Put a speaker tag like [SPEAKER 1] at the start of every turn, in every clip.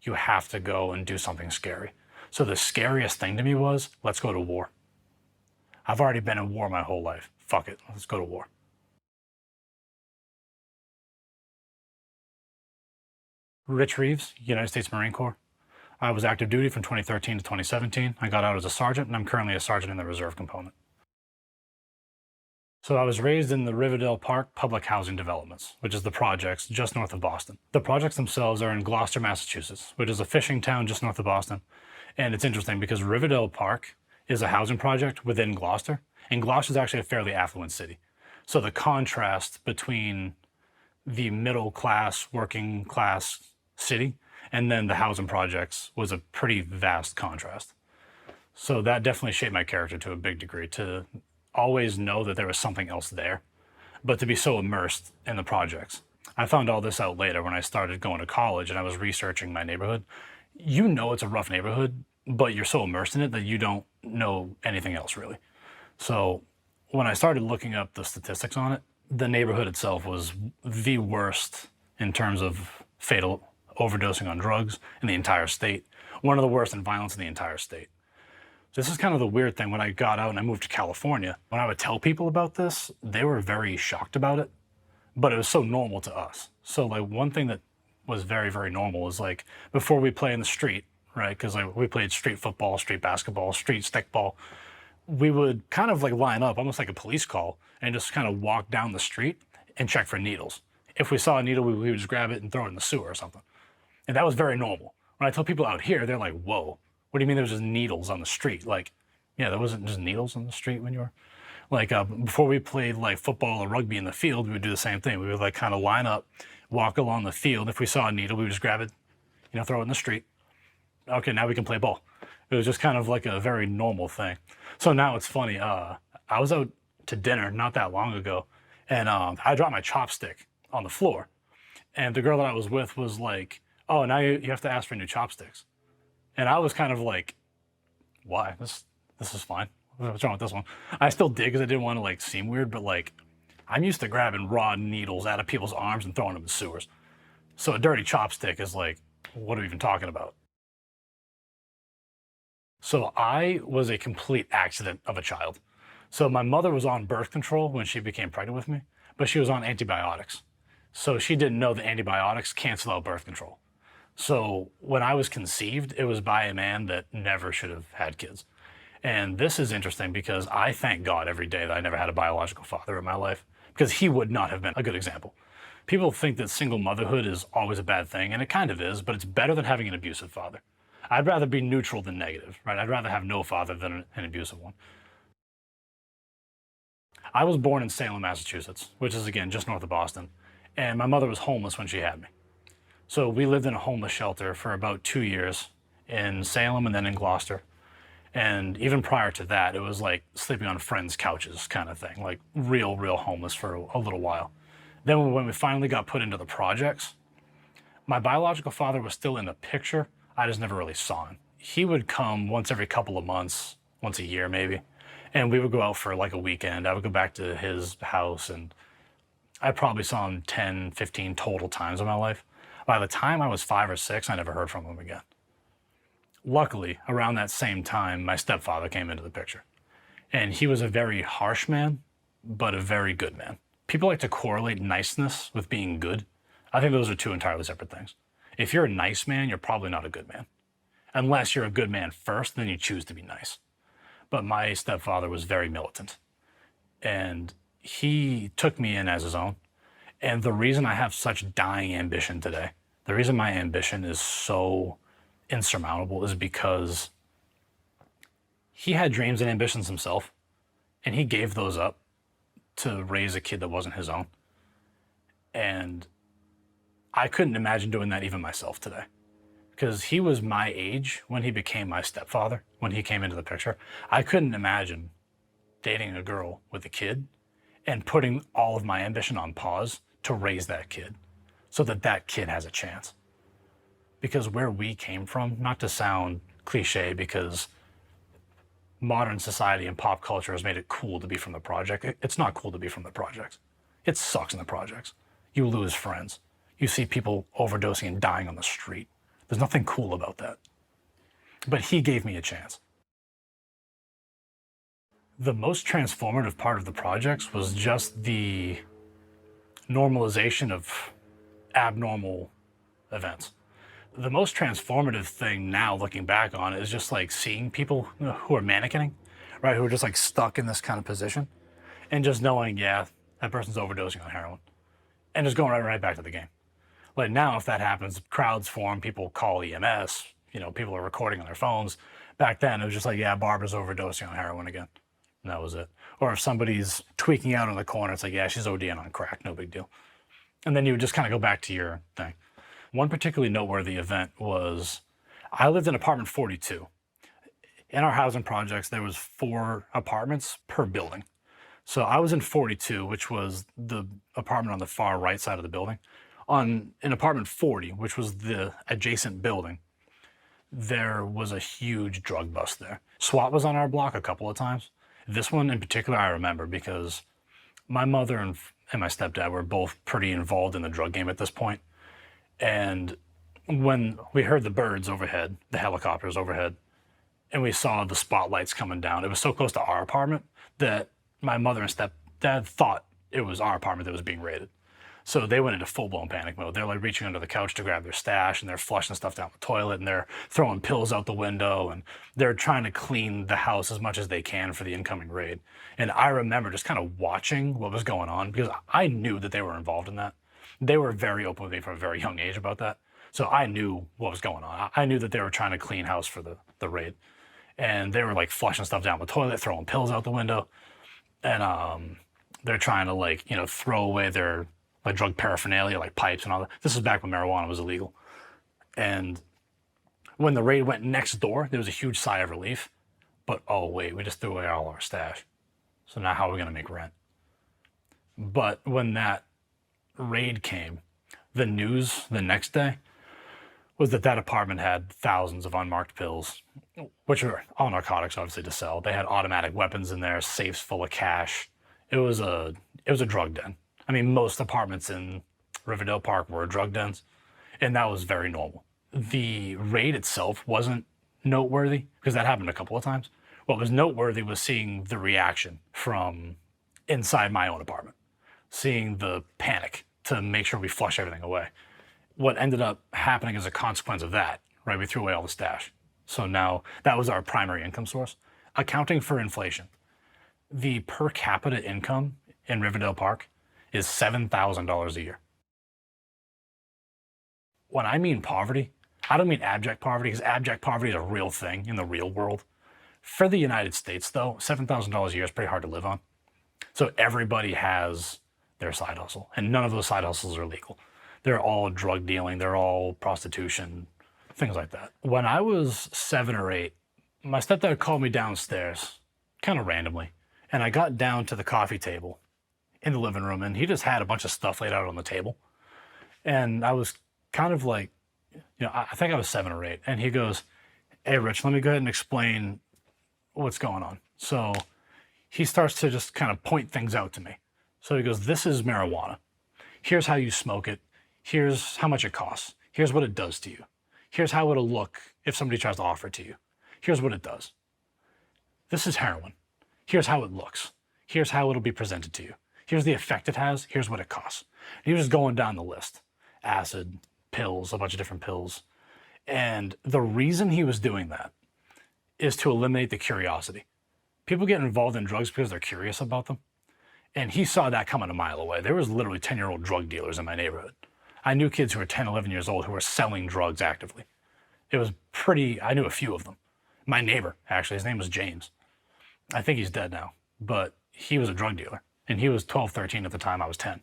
[SPEAKER 1] you have to go and do something scary. So the scariest thing to me was, let's go to war. I've already been in war my whole life. Fuck it, let's go to war. Rich Reeves, United States Marine Corps. I was active duty from 2013 to 2017. I got out as a sergeant, and I'm currently a sergeant in the reserve component. So I was raised in the Riverdale Park public housing developments, which is the projects just north of Boston. The projects themselves are in Gloucester, Massachusetts, which is a fishing town just north of Boston. And it's interesting because Riverdale Park is a housing project within Gloucester, and Gloucester is actually a fairly affluent city. So the contrast between the middle class, working class city and then the housing projects was a pretty vast contrast. So that definitely shaped my character to a big degree, to always know that there was something else there, but to be so immersed in the projects. I found all this out later when I started going to college and I was researching my neighborhood. You know it's a rough neighborhood, but you're so immersed in it that you don't know anything else really. So when I started looking up the statistics on it, the neighborhood itself was the worst in terms of fatal overdosing on drugs in the entire state. One of the worst in violence in the entire state. This is kind of the weird thing. When I got out and I moved to California, when I would tell people about this, they were very shocked about it, but it was so normal to us. So like one thing that was very, very normal is like before we play in the street, right? Because like we played street football, street basketball, street stickball. We would kind of like line up almost like a police call and just kind of walk down the street and check for needles. If we saw a needle, we would just grab it and throw it in the sewer or something. And that was very normal. When I tell people out here, they're like, whoa, what do you mean there's just needles on the street? Like, yeah, there wasn't just needles on the street when you were, like, before we played like football or rugby in the field, we would do the same thing. We would like kind of line up, walk along the field. If we saw a needle, we would just grab it, throw it in the street. Okay, now we can play ball. It was just kind of like a very normal thing. So now it's funny. I was out to dinner not that long ago, and I dropped my chopstick on the floor. And the girl that I was with was like, oh, now you have to ask for new chopsticks. And I was kind of like, why? This is fine. What's wrong with this one? I still did because I didn't want to like seem weird, but like I'm used to grabbing raw needles out of people's arms and throwing them in sewers. So a dirty chopstick is like, what are we even talking about? So I was a complete accident of a child. So my mother was on birth control when she became pregnant with me, but she was on antibiotics. So she didn't know that antibiotics cancel out birth control. So when I was conceived, it was by a man that never should have had kids. And this is interesting because I thank God every day that I never had a biological father in my life, because he would not have been a good example. People think that single motherhood is always a bad thing, and it kind of is, but it's better than having an abusive father. I'd rather be neutral than negative, right? I'd rather have no father than an abusive one. I was born in Salem, Massachusetts, which is again just north of Boston, and my mother was homeless when she had me. So we lived in a homeless shelter for about 2 years in Salem and then in Gloucester. And even prior to that, it was like sleeping on friends' couches kind of thing, like real homeless for a little while. Then when we finally got put into the projects, my biological father was still in the picture. I just never really saw him. He would come once every couple of months, once a year maybe, and we would go out for like a weekend. I would go back to his house, and I probably saw him 10, 15 total times in my life. By the time I was 5 or 6, I never heard from him again. Luckily, around that same time, my stepfather came into the picture. And he was a very harsh man, but a very good man. People like to correlate niceness with being good. I think those are two entirely separate things. If you're a nice man, you're probably not a good man. Unless you're a good man first, then you choose to be nice. But my stepfather was very militant. And he took me in as his own. And the reason I have such dying ambition today, the reason my ambition is so insurmountable is because he had dreams and ambitions himself, and he gave those up to raise a kid that wasn't his own. And I couldn't imagine doing that even myself today, because he was my age when he became my stepfather, when he came into the picture. I couldn't imagine dating a girl with a kid and putting all of my ambition on pause to raise that kid so that that kid has a chance. Because where we came from, not to sound cliche, because modern society and pop culture has made it cool to be from the project. It's not cool to be from the projects. It sucks in the projects. You lose friends. You see people overdosing and dying on the street. There's nothing cool about that. But he gave me a chance. The most transformative part of the projects was just the normalization of abnormal events. The most transformative thing now, looking back on it, is just like seeing people who are mannequinning, right? Who are just like stuck in this kind of position, and just knowing, yeah, that person's overdosing on heroin, and just going right back to the game. Like now, if that happens, crowds form, people call EMS, people are recording on their phones. Back then, it was just like, yeah, Barbara's overdosing on heroin again. And that was it. Or if somebody's tweaking out in the corner, it's like, yeah, she's ODing on crack, no big deal. And then you would just kind of go back to your thing. One particularly noteworthy event was, I lived in apartment 42. In our housing projects, there was 4 apartments per building. So I was in 42, which was the apartment on the far right side of the building. In apartment 40, which was the adjacent building, there was a huge drug bust there. SWAT was on our block a couple of times. This one in particular I remember because my mother and my stepdad were both pretty involved in the drug game at this point. And when we heard the birds overhead, the helicopters overhead, and we saw the spotlights coming down, it was so close to our apartment that my mother and stepdad thought it was our apartment that was being raided. So they went into full-blown panic mode. They're like reaching under the couch to grab their stash, and they're flushing stuff down the toilet, and they're throwing pills out the window, and they're trying to clean the house as much as they can for the incoming raid. And I remember just kind of watching what was going on because I knew that they were involved in that. They were very open with me from a very young age about that. So I knew what was going on. I knew that they were trying to clean house for the raid. And they were like flushing stuff down the toilet, throwing pills out the window. And they're trying to throw away their drug paraphernalia, like pipes and all that. This was back when marijuana was illegal. And when the raid went next door, there was a huge sigh of relief. But oh wait, we just threw away all our stash. So now how are we gonna make rent? But when that raid came, the news the next day was that apartment had thousands of unmarked pills, which were all narcotics, obviously, to sell. They had automatic weapons in there, safes full of cash. It was a drug den. I mean, most apartments in Riverdale Park were drug dens, and that was very normal. The raid itself wasn't noteworthy because that happened a couple of times. What was noteworthy was seeing the reaction from inside my own apartment, seeing the panic to make sure we flush everything away. What ended up happening as a consequence of that, right, we threw away all the stash. So now that was our primary income source. Accounting for inflation, the per capita income in Riverdale Park is $7,000 a year. When I mean poverty, I don't mean abject poverty, because abject poverty is a real thing in the real world. For the United States, though, $7,000 a year is pretty hard to live on. So everybody has their side hustle, and none of those side hustles are legal. They're all drug dealing, they're all prostitution, things like that. When I was 7 or 8, my stepdad called me downstairs, kind of randomly, and I got down to the coffee table in the living room, and he just had a bunch of stuff laid out on the table. And I was kind of like, I think I was 7 or 8, and he goes, "Hey, Rich, let me go ahead and explain what's going on." So he starts to just kind of point things out to me. So he goes, "This is marijuana. Here's how you smoke it. Here's how much it costs. Here's what it does to you. Here's how it'll look if somebody tries to offer it to you. Here's what it does. This is heroin. Here's how it looks. Here's how it'll be presented to you. Here's the effect it has. Here's what it costs." And he was just going down the list. Acid, pills, a bunch of different pills. And the reason he was doing that is to eliminate the curiosity. People get involved in drugs because they're curious about them. And he saw that coming a mile away. There was literally 10-year-old drug dealers in my neighborhood. I knew kids who were 10, 11 years old who were selling drugs actively. I knew a few of them. My neighbor, actually, his name was James. I think he's dead now, but he was a drug dealer. And he was 12, 13 at the time I was 10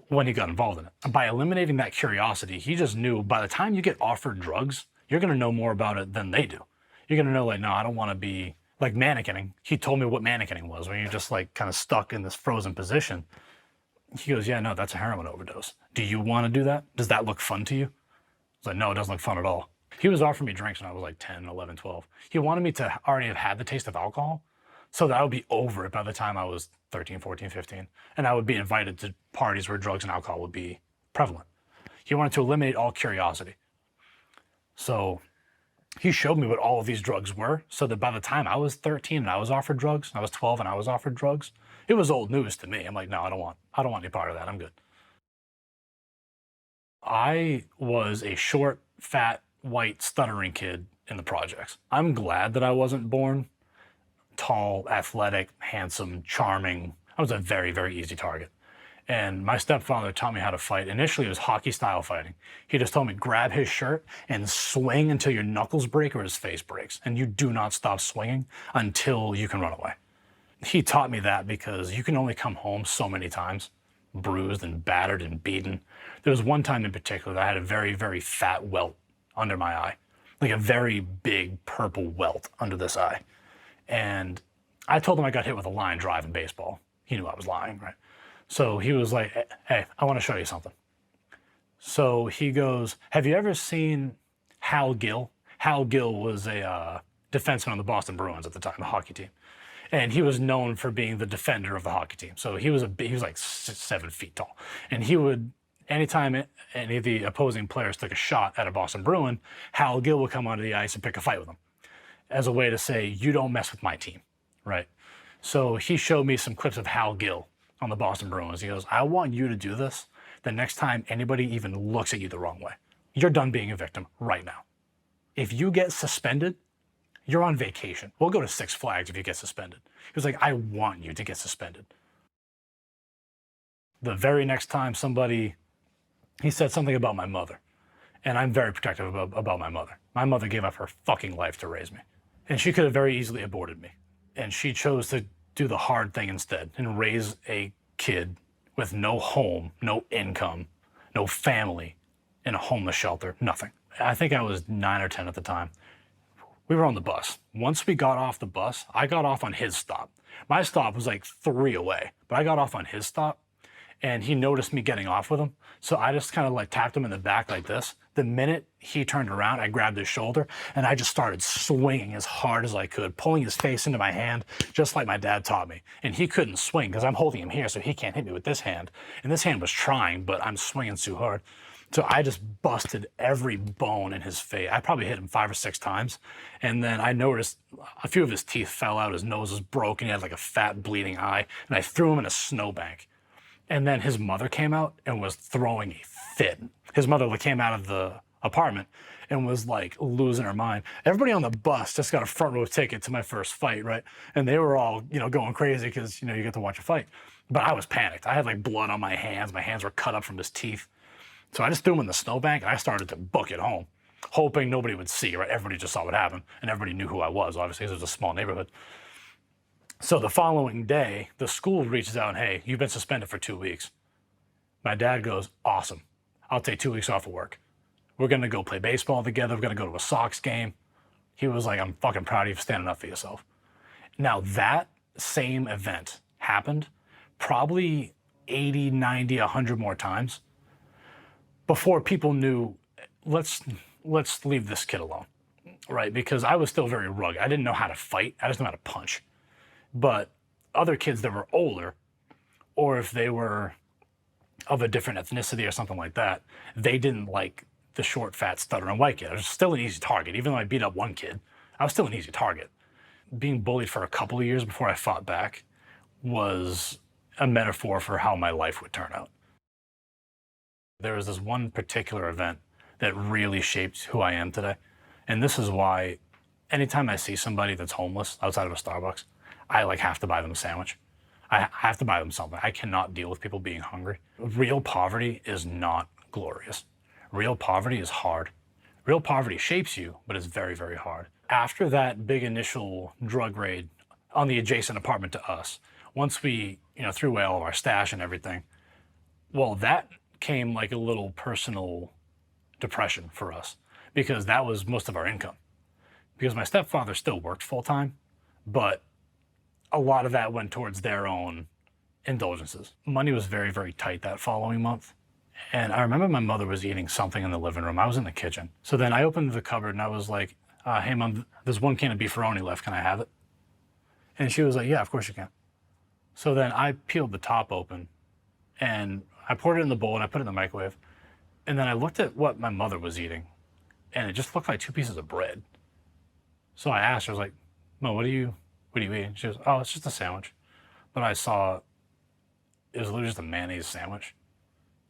[SPEAKER 1] when he got involved in it. By eliminating that curiosity, he just knew by the time you get offered drugs, you're going to know more about it than they do. You're going to know, no, I don't want to be like mannequinning. He told me what mannequinning was, when you're just kind of stuck in this frozen position. He goes, "Yeah, no, that's a heroin overdose. Do you want to do that? Does that look fun to you?" I was like, "No, it doesn't look fun at all." He was offering me drinks when I was like 10, 11, 12. He wanted me to already have had the taste of alcohol so that I would be over it by the time I was 13, 14, 15. And I would be invited to parties where drugs and alcohol would be prevalent. He wanted to eliminate all curiosity. So he showed me what all of these drugs were, so that by the time I was 13 and I was offered drugs, I was 12 and I was offered drugs, it was old news to me. I'm like, no, I don't want any part of that. I'm good. I was a short, fat, white, stuttering kid in the projects. I'm glad that I wasn't born tall, athletic, handsome, charming. I was a very, very easy target. And my stepfather taught me how to fight. Initially, it was hockey style fighting. He just told me, grab his shirt and swing until your knuckles break or his face breaks. And you do not stop swinging until you can run away. He taught me that because you can only come home so many times, bruised and battered and beaten. There was one time in particular that I had a very, very fat welt under my eye, like a very big purple welt under this eye. And I told him I got hit with a line drive in baseball. He knew I was lying, right? So he was like, hey, I want to show you something. So he goes, have you ever seen Hal Gill? Hal Gill was a defenseman on the Boston Bruins at the time, the hockey team. And he was known for being the defender of the hockey team. So he was like 7 feet tall. And he would, anytime any of the opposing players took a shot at a Boston Bruin, Hal Gill would come onto the ice and pick a fight with them as a way to say, you don't mess with my team, right? So he showed me some clips of Hal Gill on the Boston Bruins. He goes, I want you to do this the next time anybody even looks at you the wrong way. You're done being a victim right now. If you get suspended, you're on vacation. We'll go to Six Flags if you get suspended. He was like, I want you to get suspended. The very next time he said something about my mother. And I'm very protective about my mother. My mother gave up her fucking life to raise me. And she could have very easily aborted me. And she chose to do the hard thing instead and raise a kid with no home, no income, no family, in a homeless shelter, nothing. I think I was 9 or 10 at the time. We were on the bus. Once we got off the bus, I got off on his stop. My stop was like 3 away, but I got off on his stop and he noticed me getting off with him. So I just kind of like tapped him in the back like this. The minute he turned around, I grabbed his shoulder and I just started swinging as hard as I could, pulling his face into my hand, just like my dad taught me. And he couldn't swing because I'm holding him here, so he can't hit me with this hand. And this hand was trying, but I'm swinging too hard. So I just busted every bone in his face. I probably hit him 5 or 6 times. And then I noticed a few of his teeth fell out. His nose was broken. He had like a fat bleeding eye. And I threw him in a snowbank. And then his mother came out and was throwing a fit. His mother came out of the apartment and was like losing her mind. Everybody on the bus just got a front row ticket to my first fight, right? And they were all, going crazy because, you get to watch a fight. But I was panicked. I had like blood on my hands. My hands were cut up from his teeth. So I just threw him in the snowbank and I started to book it home, hoping nobody would see, right? Everybody just saw what happened and everybody knew who I was, obviously, because it was a small neighborhood. So the following day, the school reaches out and, hey, you've been suspended for 2 weeks. My dad goes, awesome. I'll take 2 weeks off of work. We're going to go play baseball together. We're going to go to a Sox game. He was like, I'm fucking proud of you for standing up for yourself. Now that same event happened probably 80, 90, 100 more times before people knew, let's leave this kid alone, right? Because I was still very rugged. I didn't know how to fight. I just knew how to punch. But other kids that were older, or if they were of a different ethnicity or something like that, they didn't like the short, fat, stuttering white kid. I was still an easy target. Even though I beat up one kid, I was still an easy target. Being bullied for a couple of years before I fought back was a metaphor for how my life would turn out. There was this one particular event that really shaped who I am today. And this is why anytime I see somebody that's homeless outside of a Starbucks, I have to buy them a sandwich. I have to buy them something. I cannot deal with people being hungry. Real poverty is not glorious. Real poverty is hard. Real poverty shapes you, but it's very, very hard. After that big initial drug raid on the adjacent apartment to us, once we, threw away all of our stash and everything, well, that came like a little personal depression for us because that was most of our income. Because my stepfather still worked full time, but a lot of that went towards their own indulgences. Money was very, very tight that following month. And I remember my mother was eating something in the living room. I was in the kitchen. So then I opened the cupboard and I was like, hey, Mom, there's 1 can of beefaroni left. Can I have it? And she was like, yeah, of course you can. So then I peeled the top open and I poured it in the bowl and I put it in the microwave. And then I looked at what my mother was eating. and it just looked like 2 pieces of bread. So I asked her, I was like, "Mo, what do you eat?" She goes, "Oh, it's just a sandwich." But I saw it was literally just a mayonnaise sandwich.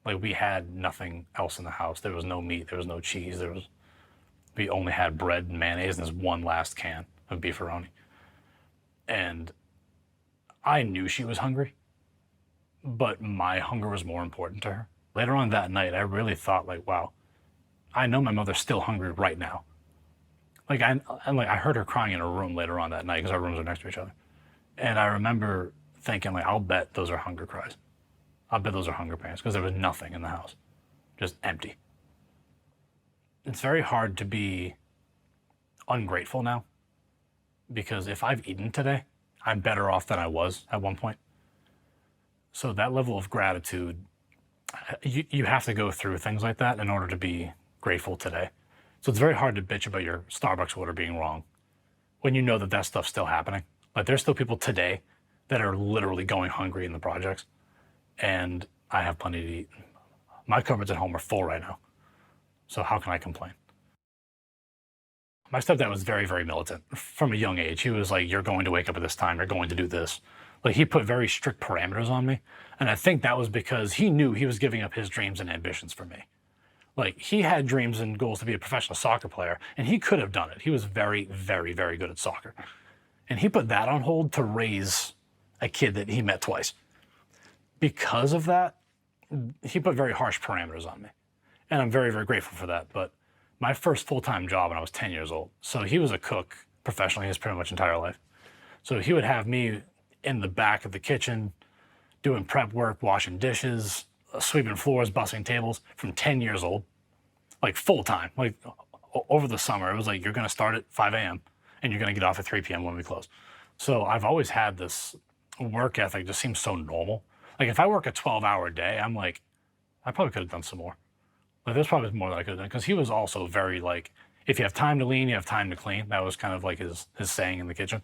[SPEAKER 1] Like we had nothing else in the house. There was no meat, there was no cheese, we only had bread and mayonnaise and this one last can of beefaroni. And I knew she was hungry, but my hunger was more important to her. Later on that night, I really thought like, wow, I know my mother's still hungry right now. Like I heard her crying in her room later on that night because our rooms are next to each other. And I remember thinking like, I'll bet those are hunger cries. I'll bet those are hunger pains because there was nothing in the house, just empty. It's very hard to be ungrateful now because if I've eaten today, I'm better off than I was at one point. So that level of gratitude, you have to go through things like that in order to be grateful today. So it's very hard to bitch about your Starbucks order being wrong when you know that that stuff's still happening. Like there's still people today that are literally going hungry in the projects, and I have plenty to eat. My cupboards at home are full right now. So how can I complain? My stepdad was very, very militant from a young age. He was like, "You're going to wake up at this time, you're going to do this." Like he put very strict parameters on me. And I think that was because he knew he was giving up his dreams and ambitions for me. Like he had dreams and goals to be a professional soccer player, and he could have done it. He was very, very, very good at soccer. And he put that on hold to raise a kid that he met twice. Because of that, he put very harsh parameters on me. And I'm very, very grateful for that. But my first full-time job when I was 10 years old, so he was a cook professionally his pretty much entire life. So he would have me in the back of the kitchen doing prep work, washing dishes, sweeping floors, bussing tables from 10 years old, like full-time. Like over the summer, it was like, you're going to start at 5 a.m. and you're going to get off at 3 p.m. when we close. So I've always had this work ethic, just seems so normal. Like if I work a 12-hour day, I'm like, I probably could have done some more. Like there's probably more that I could have done because he was also very like, if you have time to lean, you have time to clean. That was kind of like his saying in the kitchen.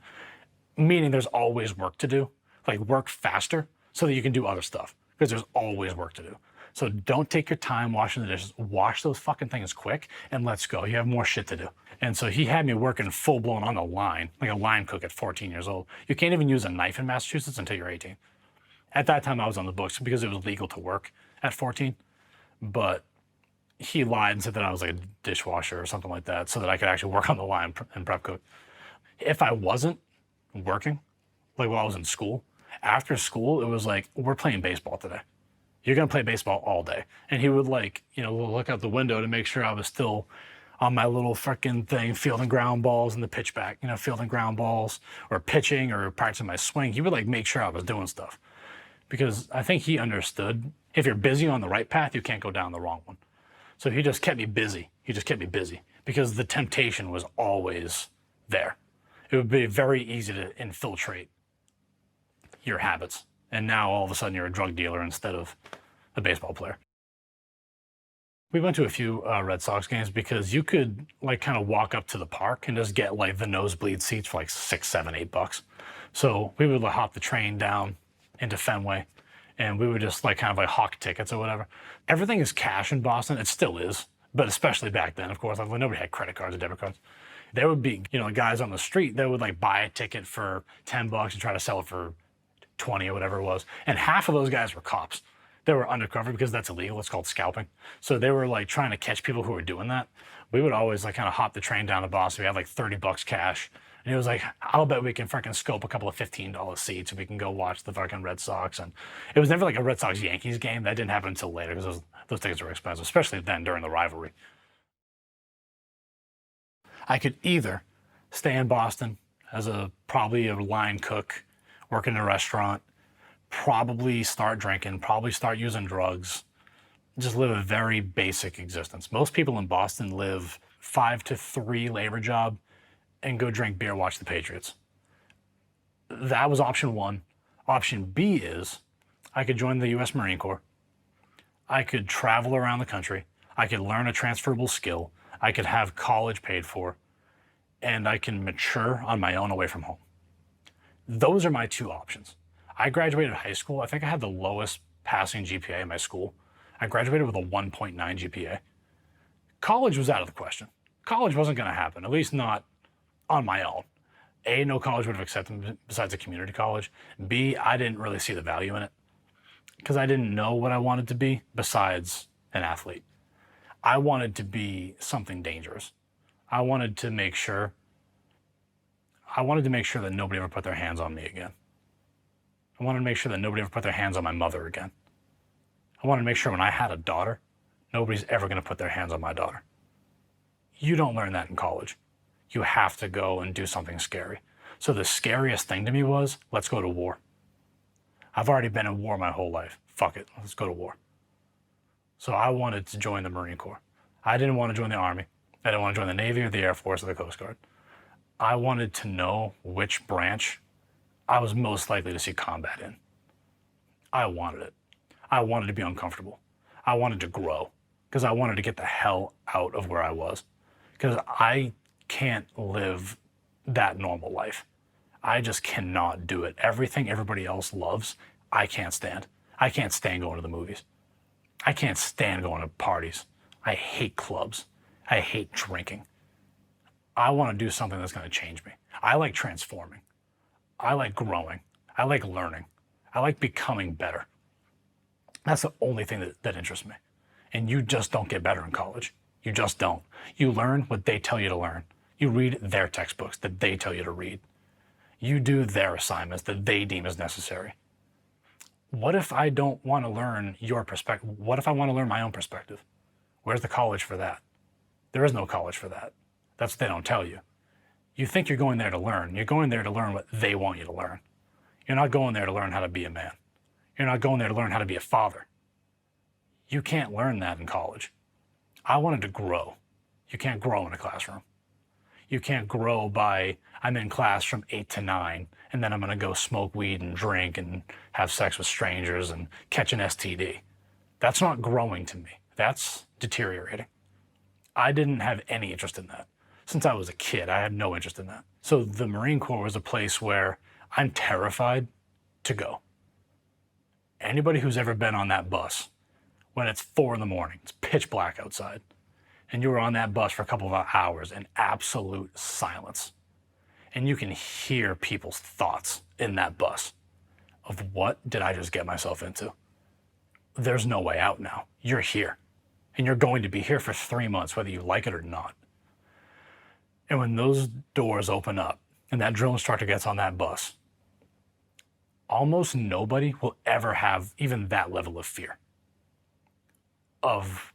[SPEAKER 1] Meaning there's always work to do. Like work faster so that you can do other stuff because there's always work to do. So don't take your time washing the dishes. Wash those fucking things quick and let's go. You have more shit to do. And so he had me working full blown on the line, like a line cook at 14 years old. You can't even use a knife in Massachusetts until you're 18. At that time I was on the books because it was legal to work at 14. But he lied and said that I was like a dishwasher or something like that so that I could actually work on the line and prep cook. If I wasn't working, like while I was in school, after school, it was like, we're playing baseball today. You're going to play baseball all day. And he would like, look out the window to make sure I was still on my little freaking thing, fielding ground balls in the pitch back, fielding ground balls or pitching or practicing my swing. He would like make sure I was doing stuff because I think he understood if you're busy on the right path, you can't go down the wrong one. So he just kept me busy. He just kept me busy because the temptation was always there. It would be very easy to infiltrate your habits. And now all of a sudden you're a drug dealer instead of a baseball player. We went to a few Red Sox games because you could like kind of walk up to the park and just get like the nosebleed seats for like $6, $7, $8. So we would like, hop the train down into Fenway and we would just like kind of like hawk tickets or whatever. Everything is cash in Boston. It still is, but especially back then, of course, like when nobody had credit cards or debit cards. There would be, guys on the street that would like buy a ticket for $10 and try to sell it for 20 or whatever it was. And half of those guys were cops. They were undercover because that's illegal. It's called scalping. So they were like trying to catch people who were doing that. We would always like kind of hop the train down to Boston. We had like $30 cash. And it was like, I'll bet we can freaking scope a couple of $15 seats and we can go watch the fucking Red Sox. And it was never like a Red Sox Yankees game. That didn't happen until later because those tickets were expensive, especially then during the rivalry. I could either stay in Boston as probably a line cook, work in a restaurant, probably start drinking, probably start using drugs, just live a very basic existence. Most people in Boston live 5 to 3 labor job and go drink beer, watch the Patriots. That was option one. Option B is I could join the US Marine Corps. I could travel around the country. I could learn a transferable skill. I could have college paid for, and I can mature on my own away from home. Those are my two options. I graduated high school. I think I had the lowest passing GPA in my school. I graduated with a 1.9 GPA. College was out of the question. college wasn't going to happen, at least not on my own. A, no college would have accepted me besides a community college. B, I didn't really see the value in it because I didn't know what I wanted to be besides an athlete. I wanted to be something dangerous. I wanted to make sure that nobody ever put their hands on me again. I wanted to make sure that nobody ever put their hands on my mother again. I wanted to make sure when I had a daughter, nobody's ever going to put their hands on my daughter. You don't learn that in college. You have to go and do something scary. So the scariest thing to me was, let's go to war. I've already been in war my whole life. Fuck it, let's go to war. So I wanted to join the Marine Corps. I didn't want to join the Army. I didn't want to join the Navy or the Air Force or the Coast Guard. I wanted to know which branch I was most likely to see combat in. I wanted it. I wanted to be uncomfortable. I wanted to grow because I wanted to get the hell out of where I was because I can't live that normal life. I just cannot do it. Everything everybody else loves, I can't stand. I can't stand going to the movies. I can't stand going to parties. I hate clubs. I hate drinking. I want to do something that's going to change me. I like transforming. I like growing. I like learning. I like becoming better. That's the only thing that interests me. And you just don't get better in college. You just don't. You learn what they tell you to learn. You read their textbooks that they tell you to read. You do their assignments that they deem as necessary. What if I don't want to learn your perspective? What if I want to learn my own perspective? Where's the college for that? There is no college for that. That's what they don't tell you. You think you're going there to learn. You're going there to learn what they want you to learn. You're not going there to learn how to be a man. You're not going there to learn how to be a father. You can't learn that in college. I wanted to grow. You can't grow in a classroom. You can't grow by, I'm in class from 8 to 9, and then I'm going to go smoke weed and drink and have sex with strangers and catch an STD. That's not growing to me. That's deteriorating. I didn't have any interest in that. Since I was a kid, I had no interest in that. So the Marine Corps was a place where I'm terrified to go. Anybody who's ever been on that bus, when it's 4 a.m, it's pitch black outside, and you were on that bus for a couple of hours in absolute silence, and you can hear people's thoughts in that bus of what did I just get myself into? There's no way out now. You're here, and you're going to be here for 3 months, whether you like it or not. And when those doors open up and that drill instructor gets on that bus, almost nobody will ever have even that level of fear of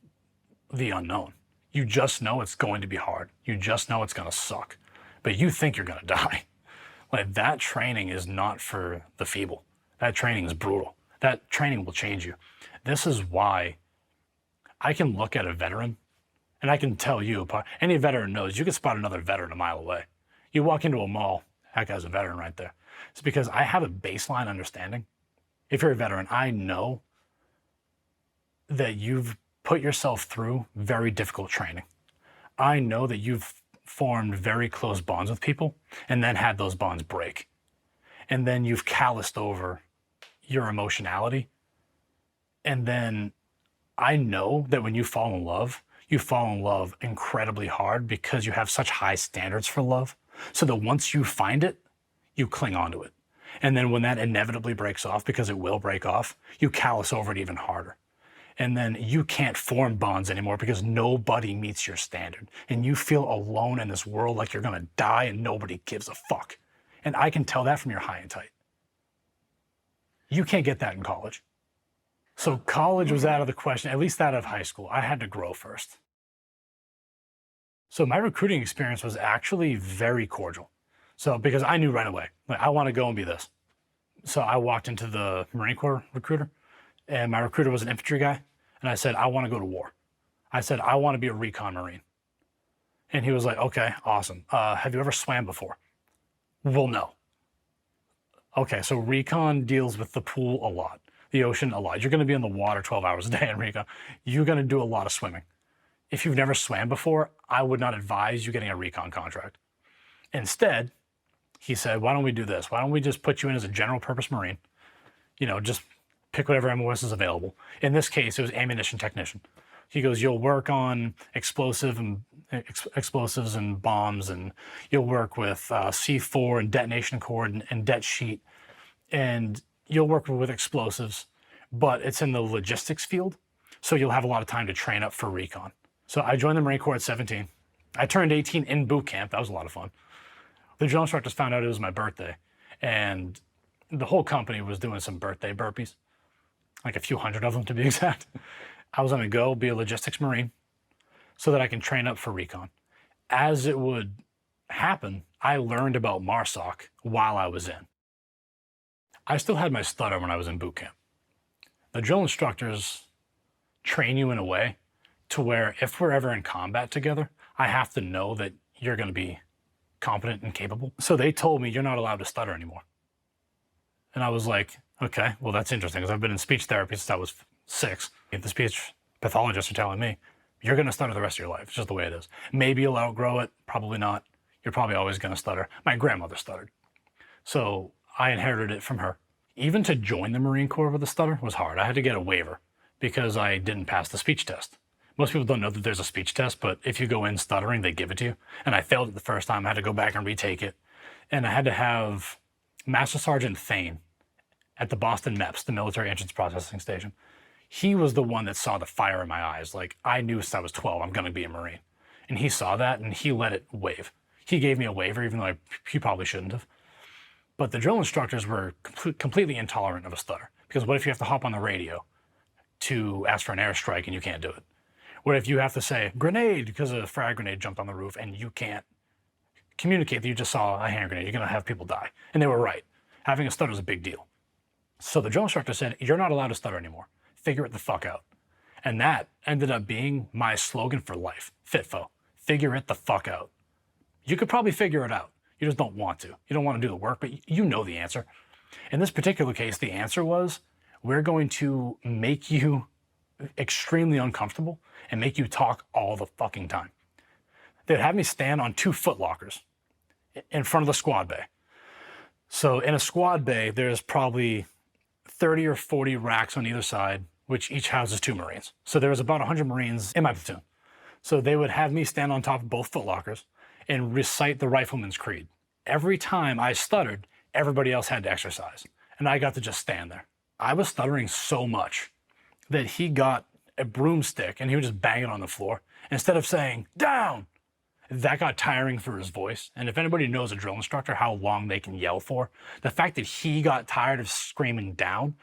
[SPEAKER 1] the unknown. You just know it's going to be hard. You just know it's going to suck. But you think you're going to die. Like, that training is not for the feeble. That training is brutal. That training will change you. This is why I can look at a veteran and I can tell you, any veteran knows, you can spot another veteran a mile away. You walk into a mall, that guy's a veteran right there. It's because I have a baseline understanding. If you're a veteran, I know that you've put yourself through very difficult training. I know that you've formed very close bonds with people and then had those bonds break. And then you've calloused over your emotionality. And then I know that when you fall in love incredibly hard because you have such high standards for love. So that once you find it, you cling onto it. And then when that inevitably breaks off, because it will break off, you callous over it even harder. And then you can't form bonds anymore because nobody meets your standard. And you feel alone in this world like you're going to die and nobody gives a fuck. And I can tell that from your high and tight. You can't get that in college. So college was out of the question, at least out of high school. I had to grow first. So my recruiting experience was actually very cordial. So because I knew right away, like, I want to go and be this. So I walked into the Marine Corps recruiter, and my recruiter was an infantry guy. And I said, I want to go to war. I said, I want to be a recon Marine. And he was like, okay, awesome. Have you ever swam before? Well, no. Okay, so recon deals with the pool a lot, the ocean a lot. You're going to be in the water 12 hours a day in recon. You're going to do a lot of swimming. If you've never swam before, I would not advise you getting a recon contract. Instead, he said, why don't we do this? Why don't we just put you in as a general purpose Marine? You know, just pick whatever MOS is available. In this case, it was ammunition technician. He goes, you'll work on explosive and explosives and bombs, and you'll work with C4 and detonation cord and det sheet, and you'll work with explosives, but it's in the logistics field, so you'll have a lot of time to train up for recon. So I joined the Marine Corps at 17. I turned 18 in boot camp. That was a lot of fun. The drill instructors found out it was my birthday, and the whole company was doing some birthday burpees, like a few hundred of them to be exact. I was gonna go be a logistics Marine so that I can train up for recon. As it would happen, I learned about MARSOC while I was in. I still had my stutter when I was in boot camp. The drill instructors train you in a way to where if we're ever in combat together, I have to know that you're gonna be competent and capable. So they told me, you're not allowed to stutter anymore. And I was like, okay, well, that's interesting, because I've been in speech therapy since I was 6. The speech pathologists are telling me, you're gonna stutter the rest of your life. It's just the way it is. Maybe you'll outgrow it, probably not. You're probably always gonna stutter. My grandmother stuttered. So I inherited it from her. Even to join the Marine Corps with a stutter was hard. I had to get a waiver because I didn't pass the speech test. Most people don't know that there's a speech test, but if you go in stuttering, they give it to you. And I failed it the first time. I had to go back and retake it. And I had to have Master Sergeant Thane at the Boston MEPS, the Military Entrance Processing Station. He was the one that saw the fire in my eyes. Like, I knew since I was 12, I'm gonna be a Marine. And he saw that and he let it wave. He gave me a waiver, even though he probably shouldn't have. But the drill instructors were completely intolerant of a stutter. Because what if you have to hop on the radio to ask for an airstrike and you can't do it? What if you have to say, grenade, because a frag grenade jumped on the roof and you can't communicate that you just saw a hand grenade? You're gonna have people die. And they were right. Having a stutter is a big deal. So the drill instructor said, you're not allowed to stutter anymore. Figure it the fuck out. And that ended up being my slogan for life, FITFO, figure it the fuck out. You could probably figure it out. You just don't want to. You don't want to do the work, but you know the answer. In this particular case, the answer was, we're going to make you extremely uncomfortable and make you talk all the fucking time. They'd have me stand on 2 foot lockers in front of the squad bay. So in a squad bay, there's probably 30 or 40 racks on either side, which each houses 2 Marines. So there was about 100 Marines in my platoon. So they would have me stand on top of both foot lockers and recite the Rifleman's Creed. Every time I stuttered, everybody else had to exercise, and I got to just stand there. I was stuttering so much that he got a broomstick and he would just bang it on the floor. Instead of saying, down, that got tiring for his voice. And if anybody knows a drill instructor, how long they can yell for, the fact that he got tired of screaming down,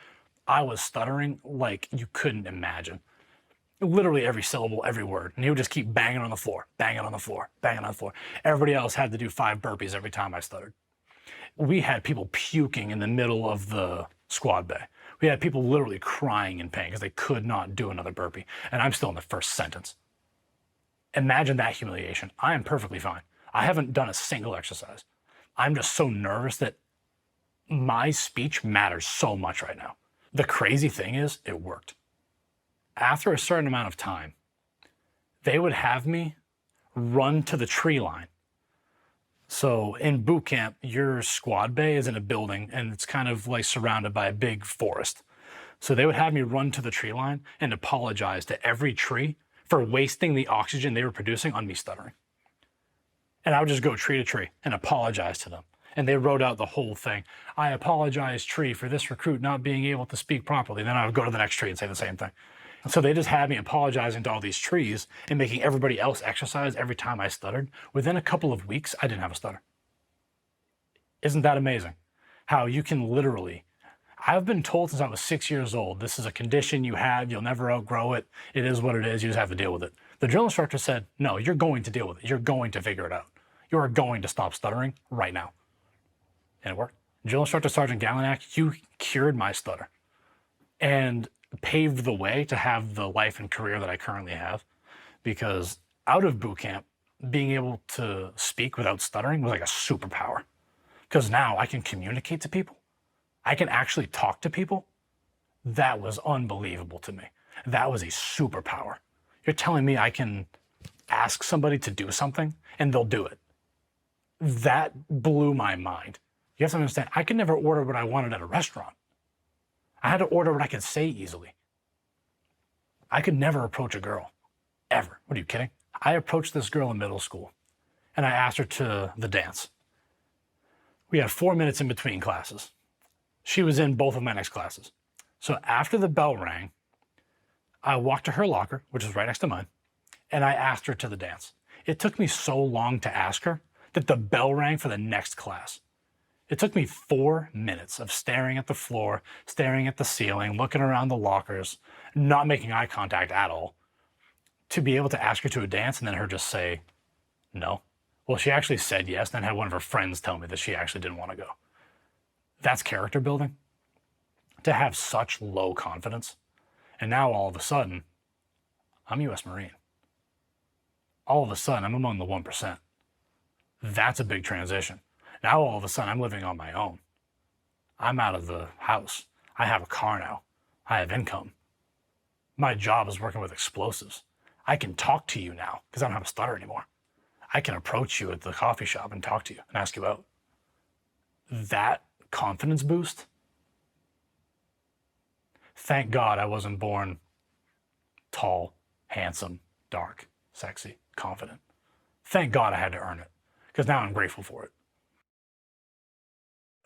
[SPEAKER 1] I was stuttering like you couldn't imagine. Literally every syllable, every word. And he would just keep banging on the floor, banging on the floor, banging on the floor. Everybody else had to do 5 burpees every time I stuttered. We had people puking in the middle of the squad bay. We had people literally crying in pain because they could not do another burpee. And I'm still in the first sentence. Imagine that humiliation. I am perfectly fine. I haven't done a single exercise. I'm just so nervous that my speech matters so much right now. The crazy thing is, it worked. After a certain amount of time, they would have me run to the tree line. So in boot camp, your squad bay is in a building and it's kind of like surrounded by a big forest. So they would have me run to the tree line and apologize to every tree for wasting the oxygen they were producing on me stuttering. And I would just go tree to tree and apologize to them. And they wrote out the whole thing. I apologize, tree, for this recruit not being able to speak properly. Then I would go to the next tree and say the same thing. So they just had me apologizing to all these trees and making everybody else exercise every time I stuttered. Within a couple of weeks, I didn't have a stutter. Isn't that amazing? How you can literally, I've been told since I was 6 years old, this is a condition you have, you'll never outgrow it. It is what it is, you just have to deal with it. The drill instructor said, no, you're going to deal with it. You're going to figure it out. You are going to stop stuttering right now. And it worked. Drill instructor Sergeant Gallinack, you cured my stutter and paved the way to have the life and career that I currently have, because out of boot camp, being able to speak without stuttering was like a superpower. Because now I can communicate to people. I can actually talk to people. That was unbelievable to me. That was a superpower. You're telling me I can ask somebody to do something and they'll do it. That blew my mind. You have to understand, I could never order what I wanted at a restaurant. I had to order what I could say easily. I could never approach a girl, ever. What are you kidding? I approached this girl in middle school and I asked her to the dance. We had 4 minutes in between classes. She was in both of my next classes. So after the bell rang, I walked to her locker, which is right next to mine, and I asked her to the dance. It took me so long to ask her that the bell rang for the next class. It took me 4 minutes of staring at the floor, staring at the ceiling, looking around the lockers, not making eye contact at all, to be able to ask her to a dance and then her just say no. Well, she actually said yes, then had one of her friends tell me that she actually didn't want to go. That's character building. To have such low confidence. And now all of a sudden, I'm U.S. Marine. All of a sudden, I'm among the 1%. That's a big transition. Now all of a sudden, I'm living on my own. I'm out of the house. I have a car now. I have income. My job is working with explosives. I can talk to you now because I don't have a stutter anymore. I can approach you at the coffee shop and talk to you and ask you out. That confidence boost. Thank God I wasn't born tall, handsome, dark, sexy, confident. Thank God I had to earn it because now I'm grateful for it.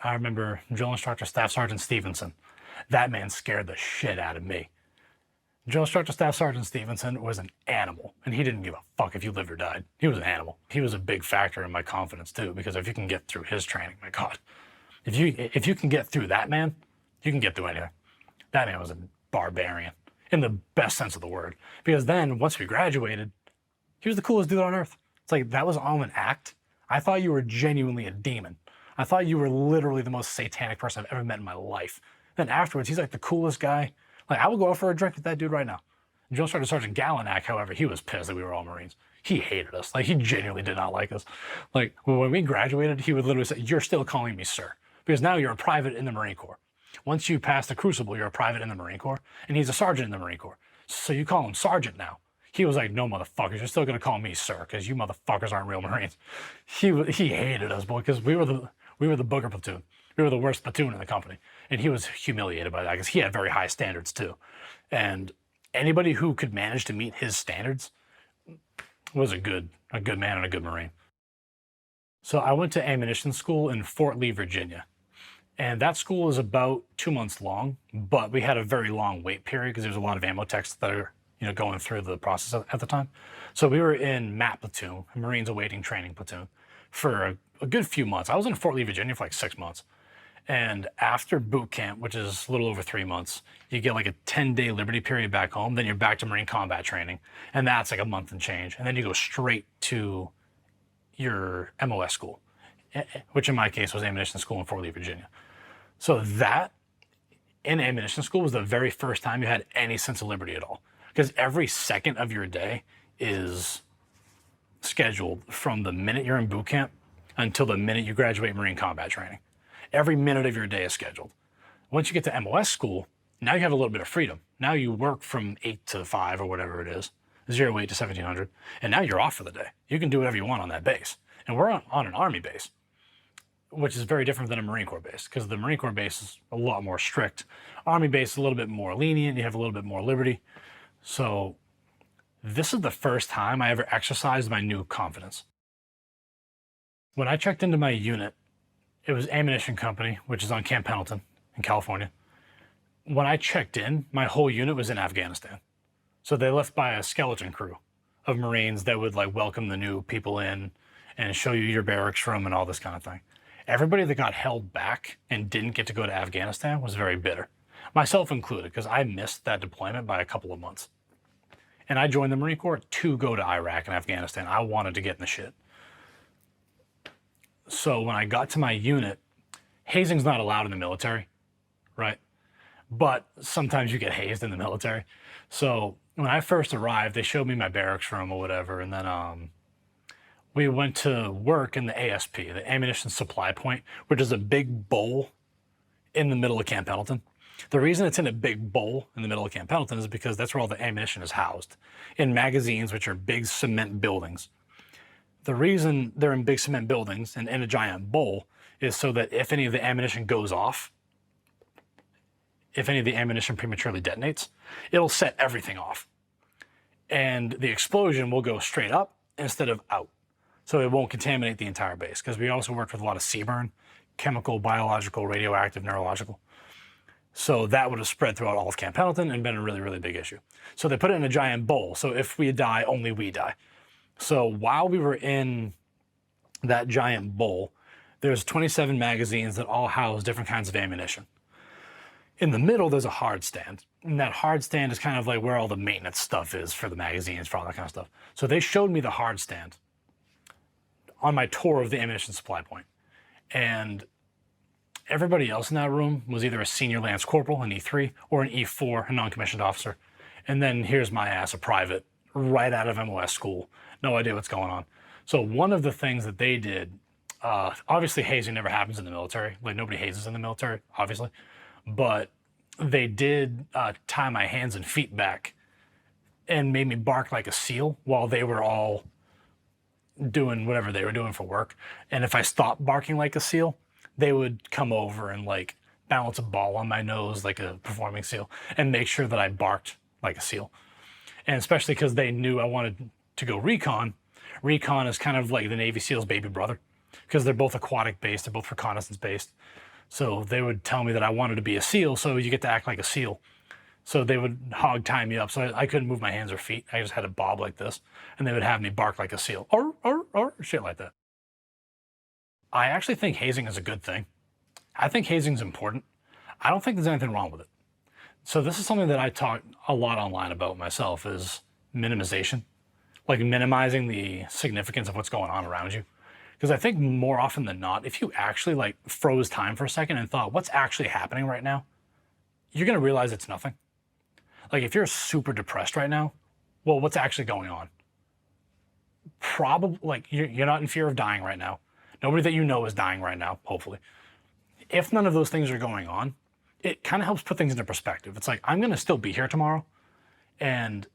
[SPEAKER 1] I remember drill instructor Staff Sergeant Stevenson. That man scared the shit out of me. Drill instructor Staff Sergeant Stevenson was an animal, and he didn't give a fuck if you lived or died. He was an animal. He was a big factor in my confidence too, because if you can get through his training, my God, if you can get through that man, you can get through anything. That man was a barbarian in the best sense of the word. Because then once we graduated, he was the coolest dude on earth. It's like that was all an act. I thought you were genuinely a demon. I thought you were literally the most satanic person I've ever met in my life. Then afterwards, he's like the coolest guy. Like, I would go out for a drink with that dude right now. Drill Sergeant Sergeant Gallinak, however, he was pissed that we were all Marines. He hated us. Like, he genuinely did not like us. Like, when we graduated, he would literally say, "You're still calling me sir, because now you're a private in the Marine Corps. Once you pass the crucible, you're a private in the Marine Corps, and he's a sergeant in the Marine Corps. So you call him sergeant now." He was like, "No, motherfuckers, you're still going to call me sir, because you motherfuckers aren't real Marines." He hated us, boy, because we were the booger platoon. We were the worst platoon in the company. And he was humiliated by that because he had very high standards too. And anybody who could manage to meet his standards was a good man and a good Marine. So I went to ammunition school in Fort Lee, Virginia. And that school is about 2 months long, but we had a very long wait period because there's a lot of ammo techs that are going through the process at the time. So we were in MAP platoon, Marines Awaiting Training platoon, for a good few months. I was in Fort Lee, Virginia for like 6 months. And after boot camp, which is a little over 3 months, you get like a 10-day liberty period back home. Then you're back to Marine combat training. And that's like a month and change. And then you go straight to your MOS school, which in my case was ammunition school in Fort Lee, Virginia. So that in ammunition school was the very first time you had any sense of liberty at all. Because every second of your day is scheduled from the minute you're in boot camp until the minute you graduate Marine combat training. Every minute of your day is scheduled. Once you get to MOS school, now you have a little bit of freedom. Now you work from 8 to 5 or whatever it is, 08 to 1700, and now you're off for the day. You can do whatever you want on that base. And we're on an Army base, which is very different than a Marine Corps base, because the Marine Corps base is a lot more strict. Army base is a little bit more lenient. You have a little bit more liberty. So this is the first time I ever exercised my new confidence. When I checked into my unit, it was Ammunition Company, which is on Camp Pendleton in California. When I checked in, my whole unit was in Afghanistan. So they left by a skeleton crew of Marines that would like welcome the new people in and show you your barracks room and all this kind of thing. Everybody that got held back and didn't get to go to Afghanistan was very bitter, myself included, because I missed that deployment by a couple of months. And I joined the Marine Corps to go to Iraq and Afghanistan. I wanted to get in the shit. So when I got to my unit, hazing's not allowed in the military, right? But sometimes you get hazed in the military. So when I first arrived, they showed me my barracks room or whatever, and then we went to work in the ASP, the Ammunition Supply Point, which is a big bowl in the middle of Camp Pendleton. The reason it's in a big bowl in the middle of Camp Pendleton is because that's where all the ammunition is housed, in magazines, which are big cement buildings. The reason they're in big cement buildings and in a giant bowl is so that if any of the ammunition goes off, if any of the ammunition prematurely detonates, it'll set everything off. And the explosion will go straight up instead of out. So it won't contaminate the entire base, because we also worked with a lot of CBRN, chemical, biological, radioactive, neurological. So that would have spread throughout all of Camp Pendleton and been a really, really big issue. So they put it in a giant bowl. So if we die, only we die. So while we were in that giant bowl, there's 27 magazines that all house different kinds of ammunition. In the middle, there's a hard stand. And that hard stand is kind of like where all the maintenance stuff is for the magazines, for all that kind of stuff. So they showed me the hard stand on my tour of the ammunition supply point. And everybody else in that room was either a senior lance corporal, an E3, or an E4, a non-commissioned officer. And then here's my ass, a private, right out of MOS school. No idea what's going on. So one of the things that they did, obviously hazing never happens in the military. Like, nobody hazes in the military, obviously. But they did tie my hands and feet back and made me bark like a seal while they were all doing whatever they were doing for work. And if I stopped barking like a seal, they would come over and like balance a ball on my nose like a performing seal and make sure that I barked like a seal. And especially because they knew I wanted to go recon. Recon is kind of like the Navy SEAL's baby brother, because they're both aquatic based, they're both reconnaissance based. So they would tell me that I wanted to be a SEAL, so you get to act like a SEAL. So they would hog tie me up, so I couldn't move my hands or feet. I just had to bob like this, and they would have me bark like a SEAL, or shit like that. I actually think hazing is a good thing. I think hazing is important. I don't think there's anything wrong with it. So this is something that I talk a lot online about myself, is minimization, like minimizing the significance of what's going on around you. Because I think more often than not, if you actually like froze time for a second and thought, what's actually happening right now? You're gonna realize it's nothing. Like, if you're super depressed right now, well, what's actually going on? Probably, like, you're not in fear of dying right now. Nobody that you know is dying right now, hopefully. If none of those things are going on, it kind of helps put things into perspective. It's like, I'm gonna still be here tomorrow. And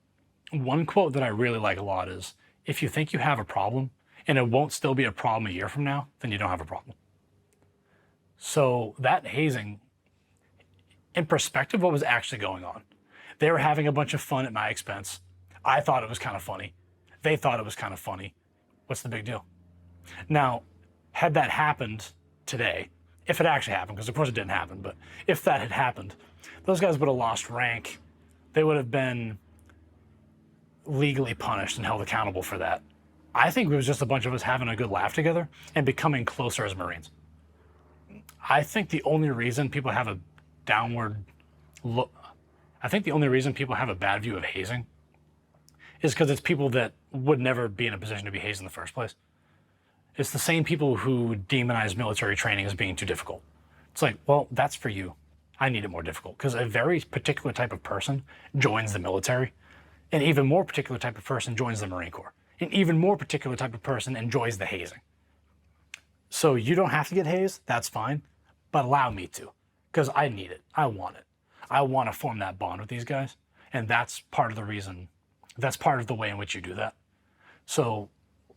[SPEAKER 1] one quote that I really like a lot is, if you think you have a problem and it won't still be a problem a year from now, then you don't have a problem. So that hazing, in perspective, what was actually going on? They were having a bunch of fun at my expense. I thought it was kind of funny. They thought it was kind of funny. What's the big deal? Now, had that happened today, if it actually happened, because of course it didn't happen, but if that had happened, those guys would have lost rank. They would have been legally punished and held accountable for that. I think it was just a bunch of us having a good laugh together and becoming closer as Marines. I think the only reason people have a downward look, I think the only reason people have a bad view of hazing is because it's people that would never be in a position to be hazed in the first place. It's the same people who demonize military training as being too difficult. It's like, well, that's for you. I need it more difficult, because a very particular type of person joins the military. An even more particular type of person joins the Marine Corps. An even more particular type of person enjoys the hazing. So you don't have to get hazed, that's fine, but allow me to, because I need it, I want it. I want to form that bond with these guys, and that's part of the reason, that's part of the way in which you do that. So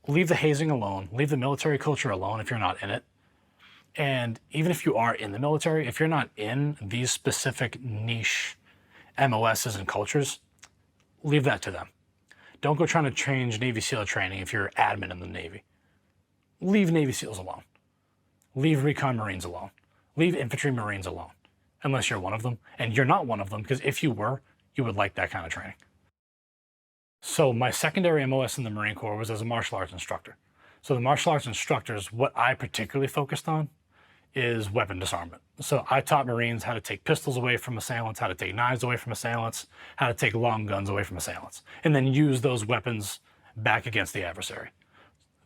[SPEAKER 1] leave the hazing alone, leave the military culture alone if you're not in it. And even if you are in the military, if you're not in these specific niche MOSs and cultures, leave that to them. Don't go trying to change Navy SEAL training if you're admin in the Navy. Leave Navy SEALs alone. Leave Recon Marines alone. Leave Infantry Marines alone, unless you're one of them. And you're not one of them, because if you were, you would like that kind of training. So my secondary MOS in the Marine Corps was as a martial arts instructor. So the martial arts instructors, what I particularly focused on is weapon disarmament. So I taught Marines how to take pistols away from assailants, how to take knives away from assailants, how to take long guns away from assailants, and then use those weapons back against the adversary.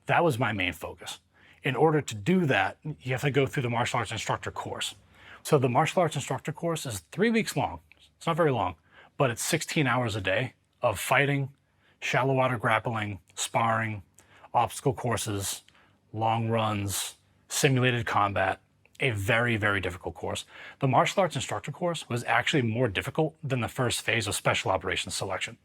[SPEAKER 1] That was my main focus. In order to do that, you have to go through the martial arts instructor course. So the martial arts instructor course is 3 weeks long. It's not very long, but it's 16 hours a day of fighting, shallow water grappling, sparring, obstacle courses, long runs, simulated combat. A very, very difficult course. The martial arts instructor course was actually more difficult than the first phase of special operations selection.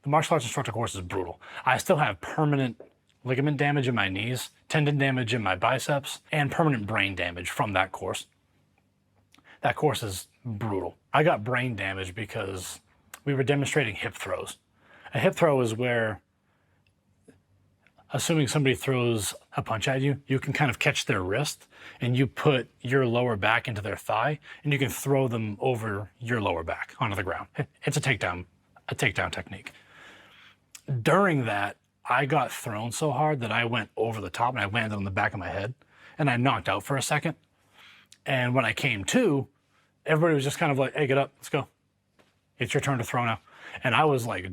[SPEAKER 1] The martial arts instructor course is brutal. I still have permanent ligament damage in my knees, tendon damage in my biceps, and permanent brain damage from that course. That course is brutal. I got brain damage because we were demonstrating hip throws. A hip throw is where assuming somebody throws a punch at you, you can kind of catch their wrist and you put your lower back into their thigh and you can throw them over your lower back onto the ground. It's a takedown technique. During that, I got thrown so hard that I went over the top and I landed on the back of my head and I knocked out for a second. And when I came to, everybody was just kind of like, hey, get up, let's go. It's your turn to throw now. And I was like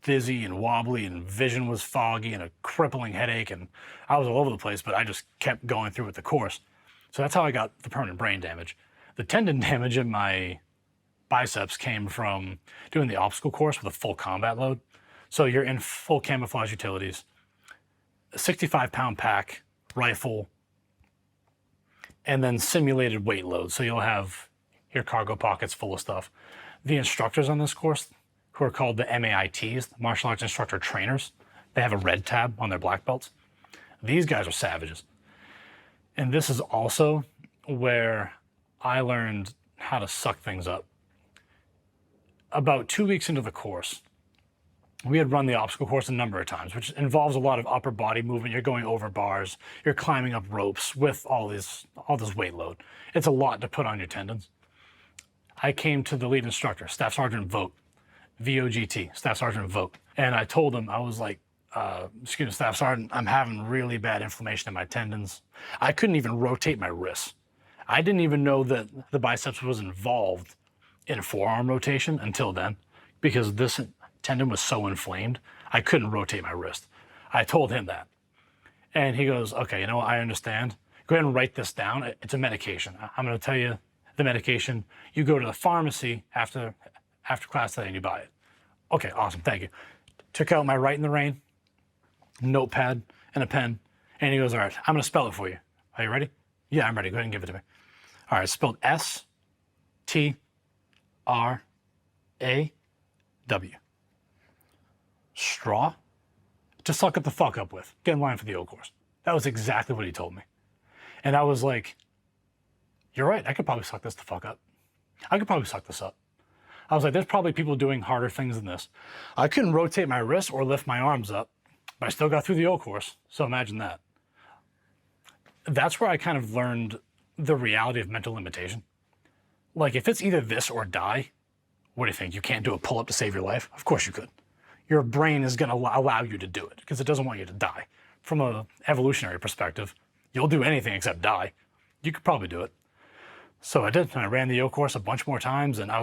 [SPEAKER 1] dizzy and wobbly and vision was foggy and a crippling headache and I was all over the place, but I just kept going through with the course. So that's how I got the permanent brain damage. The tendon damage in my biceps came from doing the obstacle course with a full combat load. So you're in full camouflage utilities, a 65-pound pack, rifle, and then simulated weight load. So you'll have your cargo pockets full of stuff. The instructors on this course, who are called the MAITs, the Martial Arts Instructor Trainers, they have a red tab on their black belts. These guys are savages. And this is also where I learned how to suck things up. About 2 weeks into the course, we had run the obstacle course a number of times, which involves a lot of upper body movement. You're going over bars, you're climbing up ropes with all this weight load. It's a lot to put on your tendons. I came to the lead instructor, Staff Sergeant Vogt, VOGT, Staff Sergeant Vogt, and I told him, I was like, excuse me, Staff Sergeant, I'm having really bad inflammation in my tendons. I couldn't even rotate my wrists. I didn't even know that the biceps was involved in forearm rotation until then, because this tendon was so inflamed, I couldn't rotate my wrist. I told him that. And he goes, okay, you know what, I understand. Go ahead and write this down. It's a medication. I'm gonna tell you the medication. You go to the pharmacy after class today and you buy it. Okay, awesome, thank you. Took out my Write in the Rain notepad and a pen, and he goes, all right, I'm gonna spell it for you. Are you ready? Yeah, I'm ready, go ahead and give it to me. All right, it's spelled S-T-R-A-W. Straw to suck it the fuck up with. Get in line for the O course. That was exactly what he told me. And I was like, you're right, I could probably suck this the fuck up. I could probably suck this up. I was like, there's probably people doing harder things than this. I couldn't rotate my wrists or lift my arms up, but I still got through the O course, so imagine that. That's where I kind of learned the reality of mental limitation. Like, if it's either this or die, what do you think? You can't do a pull-up to save your life? Of course you could. Your brain is gonna allow you to do it because it doesn't want you to die. From an evolutionary perspective, you'll do anything except die. You could probably do it. So I did, and I ran the O course a bunch more times, and I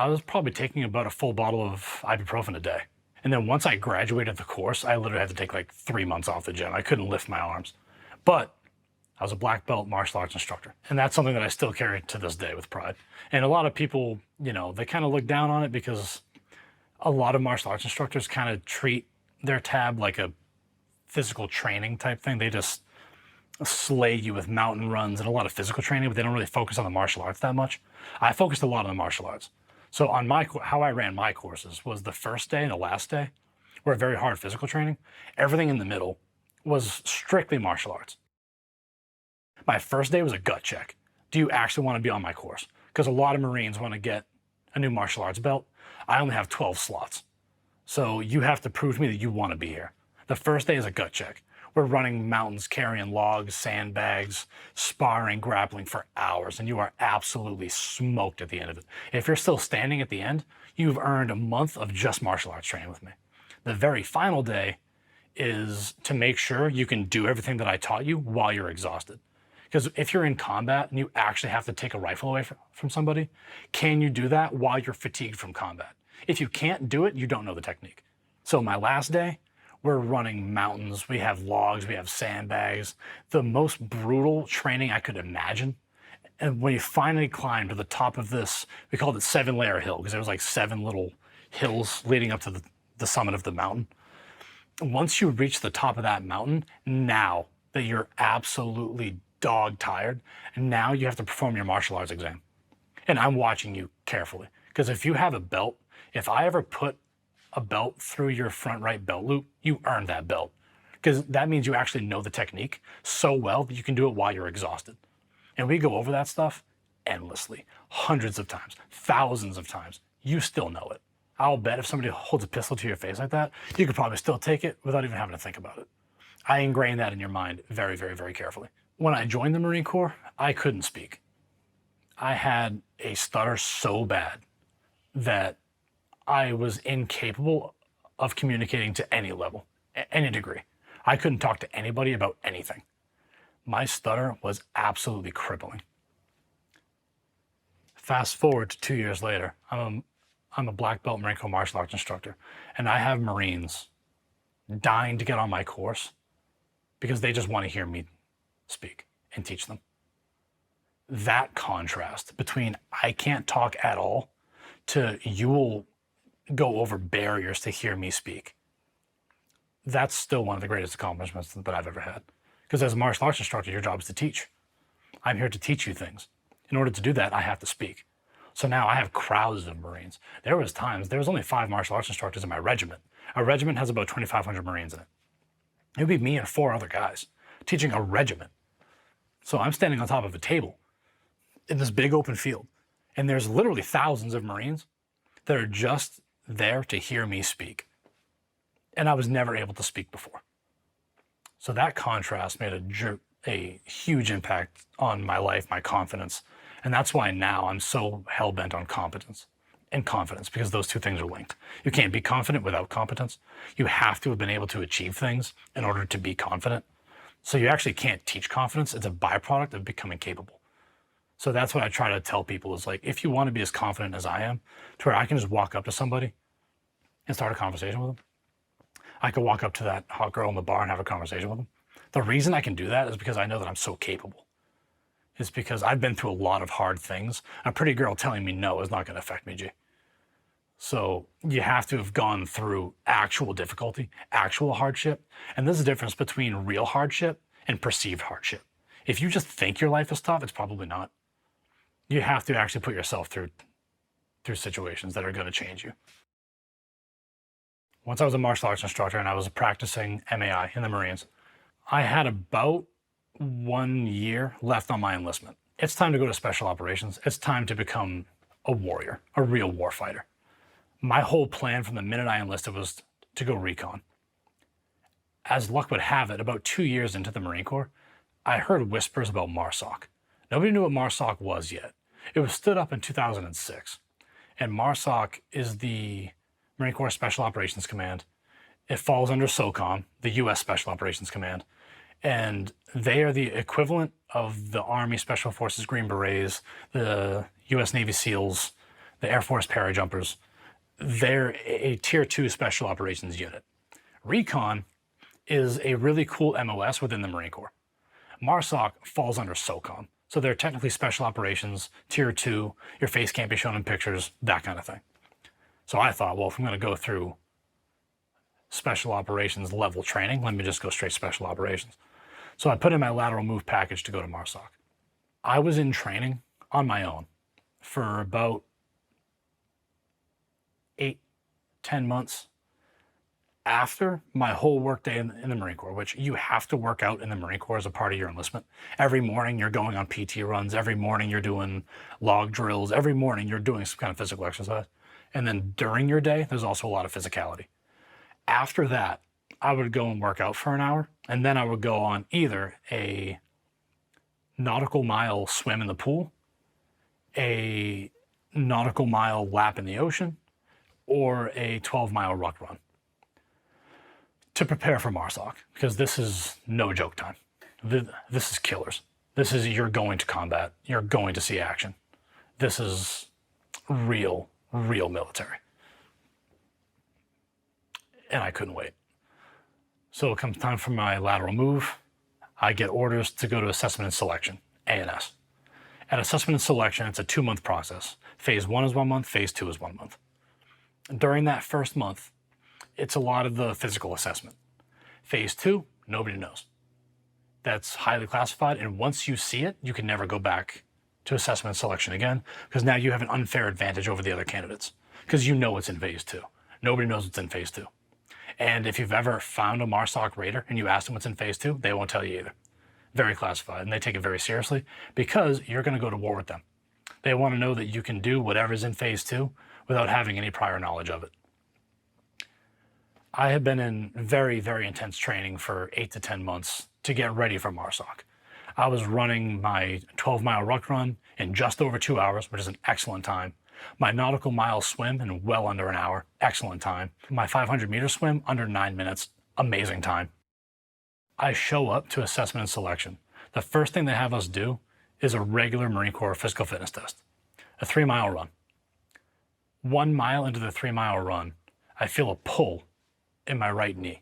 [SPEAKER 1] was probably taking about a full bottle of ibuprofen a day. And then once I graduated the course, I literally had to take like 3 months off the gym. I couldn't lift my arms. But I was a black belt martial arts instructor. And that's something that I still carry to this day with pride. And a lot of people, you know, they kind of look down on it because a lot of martial arts instructors kind of treat their tab like a physical training type thing. They just slay you with mountain runs and a lot of physical training, but they don't really focus on the martial arts that much. I focused a lot on the martial arts. So on how I ran my courses was the first day and the last day were very hard physical training. Everything in the middle was strictly martial arts. My first day was a gut check. Do you actually want to be on my course? Because a lot of Marines want to get a new martial arts belt. I only have 12 slots. So you have to prove to me that you want to be here. The first day is a gut check. We're running mountains, carrying logs, sandbags, sparring, grappling for hours, and you are absolutely smoked at the end of it. If you're still standing at the end, you've earned a month of just martial arts training with me. The very final day is to make sure you can do everything that I taught you while you're exhausted. Because if you're in combat and you actually have to take a rifle away from somebody, can you do that while you're fatigued from combat? If you can't do it, you don't know the technique. So my last day, we're running mountains, we have logs, we have sandbags, the most brutal training I could imagine. And when you finally climb to the top of this, we called it 7-layer hill because there was like 7 little hills leading up to the summit of the mountain. Once you reach the top of that mountain, now that you're absolutely dog tired, and now you have to perform your martial arts exam. And I'm watching you carefully because if you have a belt, if I ever put a belt through your front right belt loop, you earn that belt because that means you actually know the technique so well that you can do it while you're exhausted. And we go over that stuff endlessly, hundreds of times, thousands of times. You still know it. I'll bet if somebody holds a pistol to your face like that, you could probably still take it without even having to think about it. I ingrain that in your mind very, very, very carefully. When I joined the Marine Corps, I couldn't speak. I had a stutter so bad that I was incapable of communicating to any level, any degree. I couldn't talk to anybody about anything. My stutter was absolutely crippling. Fast forward to 2 years later, I'm a black belt Marine Corps martial arts instructor, and I have Marines dying to get on my course because they just want to hear me speak and teach them. That contrast between I can't talk at all to you will go over barriers to hear me speak, that's still one of the greatest accomplishments that I've ever had. Because as a martial arts instructor, your job is to teach. I'm here to teach you things. In order to do that, I have to speak. So now I have crowds of Marines. There was only 5 martial arts instructors in my regiment. Our regiment has about 2,500 Marines in it. It would be me and 4 other guys teaching a regiment. So I'm standing on top of a table in this big open field, and there's literally thousands of Marines that are just there to hear me speak. And I was never able to speak before. So that contrast made a huge impact on my life, my confidence. And that's why now I'm so hell-bent on competence and confidence, because those two things are linked. You can't be confident without competence. You have to have been able to achieve things in order to be confident. So you actually can't teach confidence. It's a byproduct of becoming capable. So that's what I try to tell people is like, if you want to be as confident as I am, to where I can just walk up to somebody and start a conversation with them. I could walk up to that hot girl in the bar and have a conversation with them. The reason I can do that is because I know that I'm so capable. It's because I've been through a lot of hard things. A pretty girl telling me no is not going to affect me, G. So you have to have gone through actual difficulty, actual hardship. And there's a difference between real hardship and perceived hardship. If you just think your life is tough, it's probably not. You have to actually put yourself through situations that are going to change you. Once I was a martial arts instructor and I was practicing MAI in the Marines, I had about 1 year left on my enlistment. It's time to go to special operations. It's time to become a warrior, a real war fighter. My whole plan from the minute I enlisted was to go recon. As luck would have it, about 2 years into the Marine Corps, I heard whispers about MARSOC. Nobody knew what MARSOC was yet. It was stood up in 2006. And MARSOC is the Marine Corps Special Operations Command. It falls under SOCOM, the U.S. Special Operations Command. And they are the equivalent of the Army Special Forces Green Berets, the U.S. Navy SEALs, the Air Force parajumpers. They're a Tier 2 Special Operations unit. Recon is a really cool MOS within the Marine Corps. MARSOC falls under SOCOM. So they're technically Special Operations, Tier 2, your face can't be shown in pictures, that kind of thing. So I thought, well, if I'm going to go through Special Operations level training, let me just go straight Special Operations. So I put in my lateral move package to go to MARSOC. I was in training on my own for about 8-10 months after my whole workday in the Marine Corps, which you have to work out in the Marine Corps as a part of your enlistment. Every morning you're going on PT runs. Every morning you're doing log drills. Every morning you're doing some kind of physical exercise. And then during your day, there's also a lot of physicality. After that, I would go and work out for an hour, and then I would go on either a nautical mile swim in the pool, a nautical mile lap in the ocean, or a 12-mile ruck run to prepare for MARSOC, because this is no joke time. This is killers. This is, you're going to combat. You're going to see action. This is real military. And I couldn't wait. So it comes time for my lateral move. I get orders to go to assessment and selection, ANS. At assessment and selection, it's a 2-month process. Phase 1 is 1 month, phase 2 is 1 month. During that first month, it's a lot of the physical assessment. Phase 2, nobody knows. That's highly classified, and once you see it, you can never go back to assessment and selection again, because now you have an unfair advantage over the other candidates, because you know it's in phase 2. Nobody knows what's in phase 2. And if you've ever found a MARSOC raider and you ask them what's in phase 2, they won't tell you either. Very classified, and they take it very seriously because you're going to go to war with them. They want to know that you can do whatever's in phase 2 without having any prior knowledge of it. I had been in very, very intense training for 8 to 10 months to get ready for MARSOC. I was running my 12-mile ruck run in just over 2 hours, which is an excellent time. My nautical mile swim in well under an hour, excellent time. My 500-meter swim under 9 minutes, amazing time. I show up to assessment and selection. The first thing they have us do is a regular Marine Corps physical fitness test, a 3-mile run. 1 mile into the 3-mile run, I feel a pull in my right knee.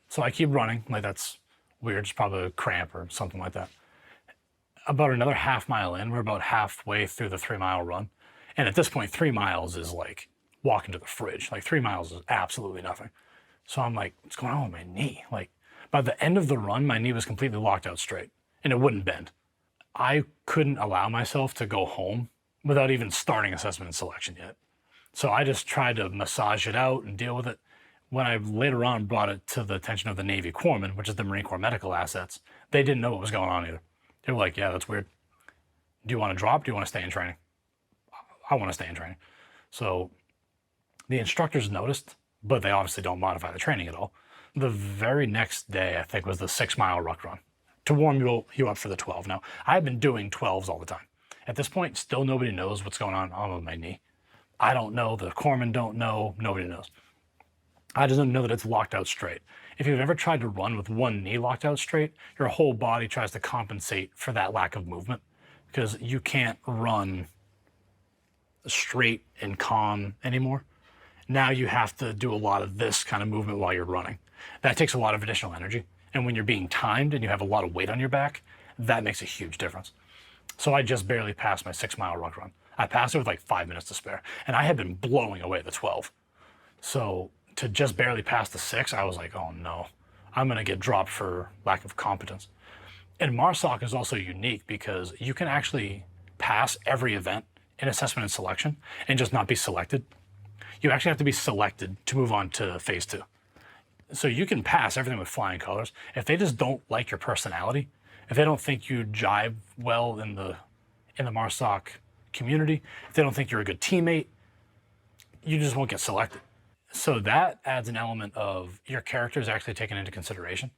[SPEAKER 1] So I keep running, like that's weird, it's probably a cramp or something like that. About another half-mile in, we're about halfway through the 3-mile run. And at this point, 3 miles is like walking to the fridge. Like 3 miles is absolutely nothing. So I'm like, what's going on with my knee? Like by the end of the run, my knee was completely locked out straight and it wouldn't bend. I couldn't allow myself to go home without even starting assessment and selection yet. So I just tried to massage it out and deal with it. When I later on brought it to the attention of the Navy corpsman, which is the Marine Corps medical assets, they didn't know what was going on either. They were like, yeah, that's weird. Do you want to drop? Do you want to stay in training? I want to stay in training. So the instructors noticed, but they obviously don't modify the training at all. The very next day, I think, was the 6-mile ruck run to warm you up for the 12. Now, I've been doing 12s all the time. At this point, still nobody knows what's going on with my knee. I don't know, the corpsmen don't know, nobody knows. I just don't know that it's locked out straight. If you've ever tried to run with one knee locked out straight, your whole body tries to compensate for that lack of movement because you can't run straight and calm anymore. Now you have to do a lot of this kind of movement while you're running. That takes a lot of additional energy. And when you're being timed and you have a lot of weight on your back, that makes a huge difference. So I just barely passed my 6-mile ruck run. I passed it with like 5 minutes to spare. And I had been blowing away the 12. So to just barely pass the 6, I was like, oh no, I'm gonna get dropped for lack of competence. And MARSOC is also unique because you can actually pass every event in assessment and selection and just not be selected. You actually have to be selected to move on to phase 2. So you can pass everything with flying colors. If they just don't like your personality, if they don't think you jive well in the MARSOC community, if they don't think you're a good teammate, you just won't get selected. So that adds an element of your character is actually taken into consideration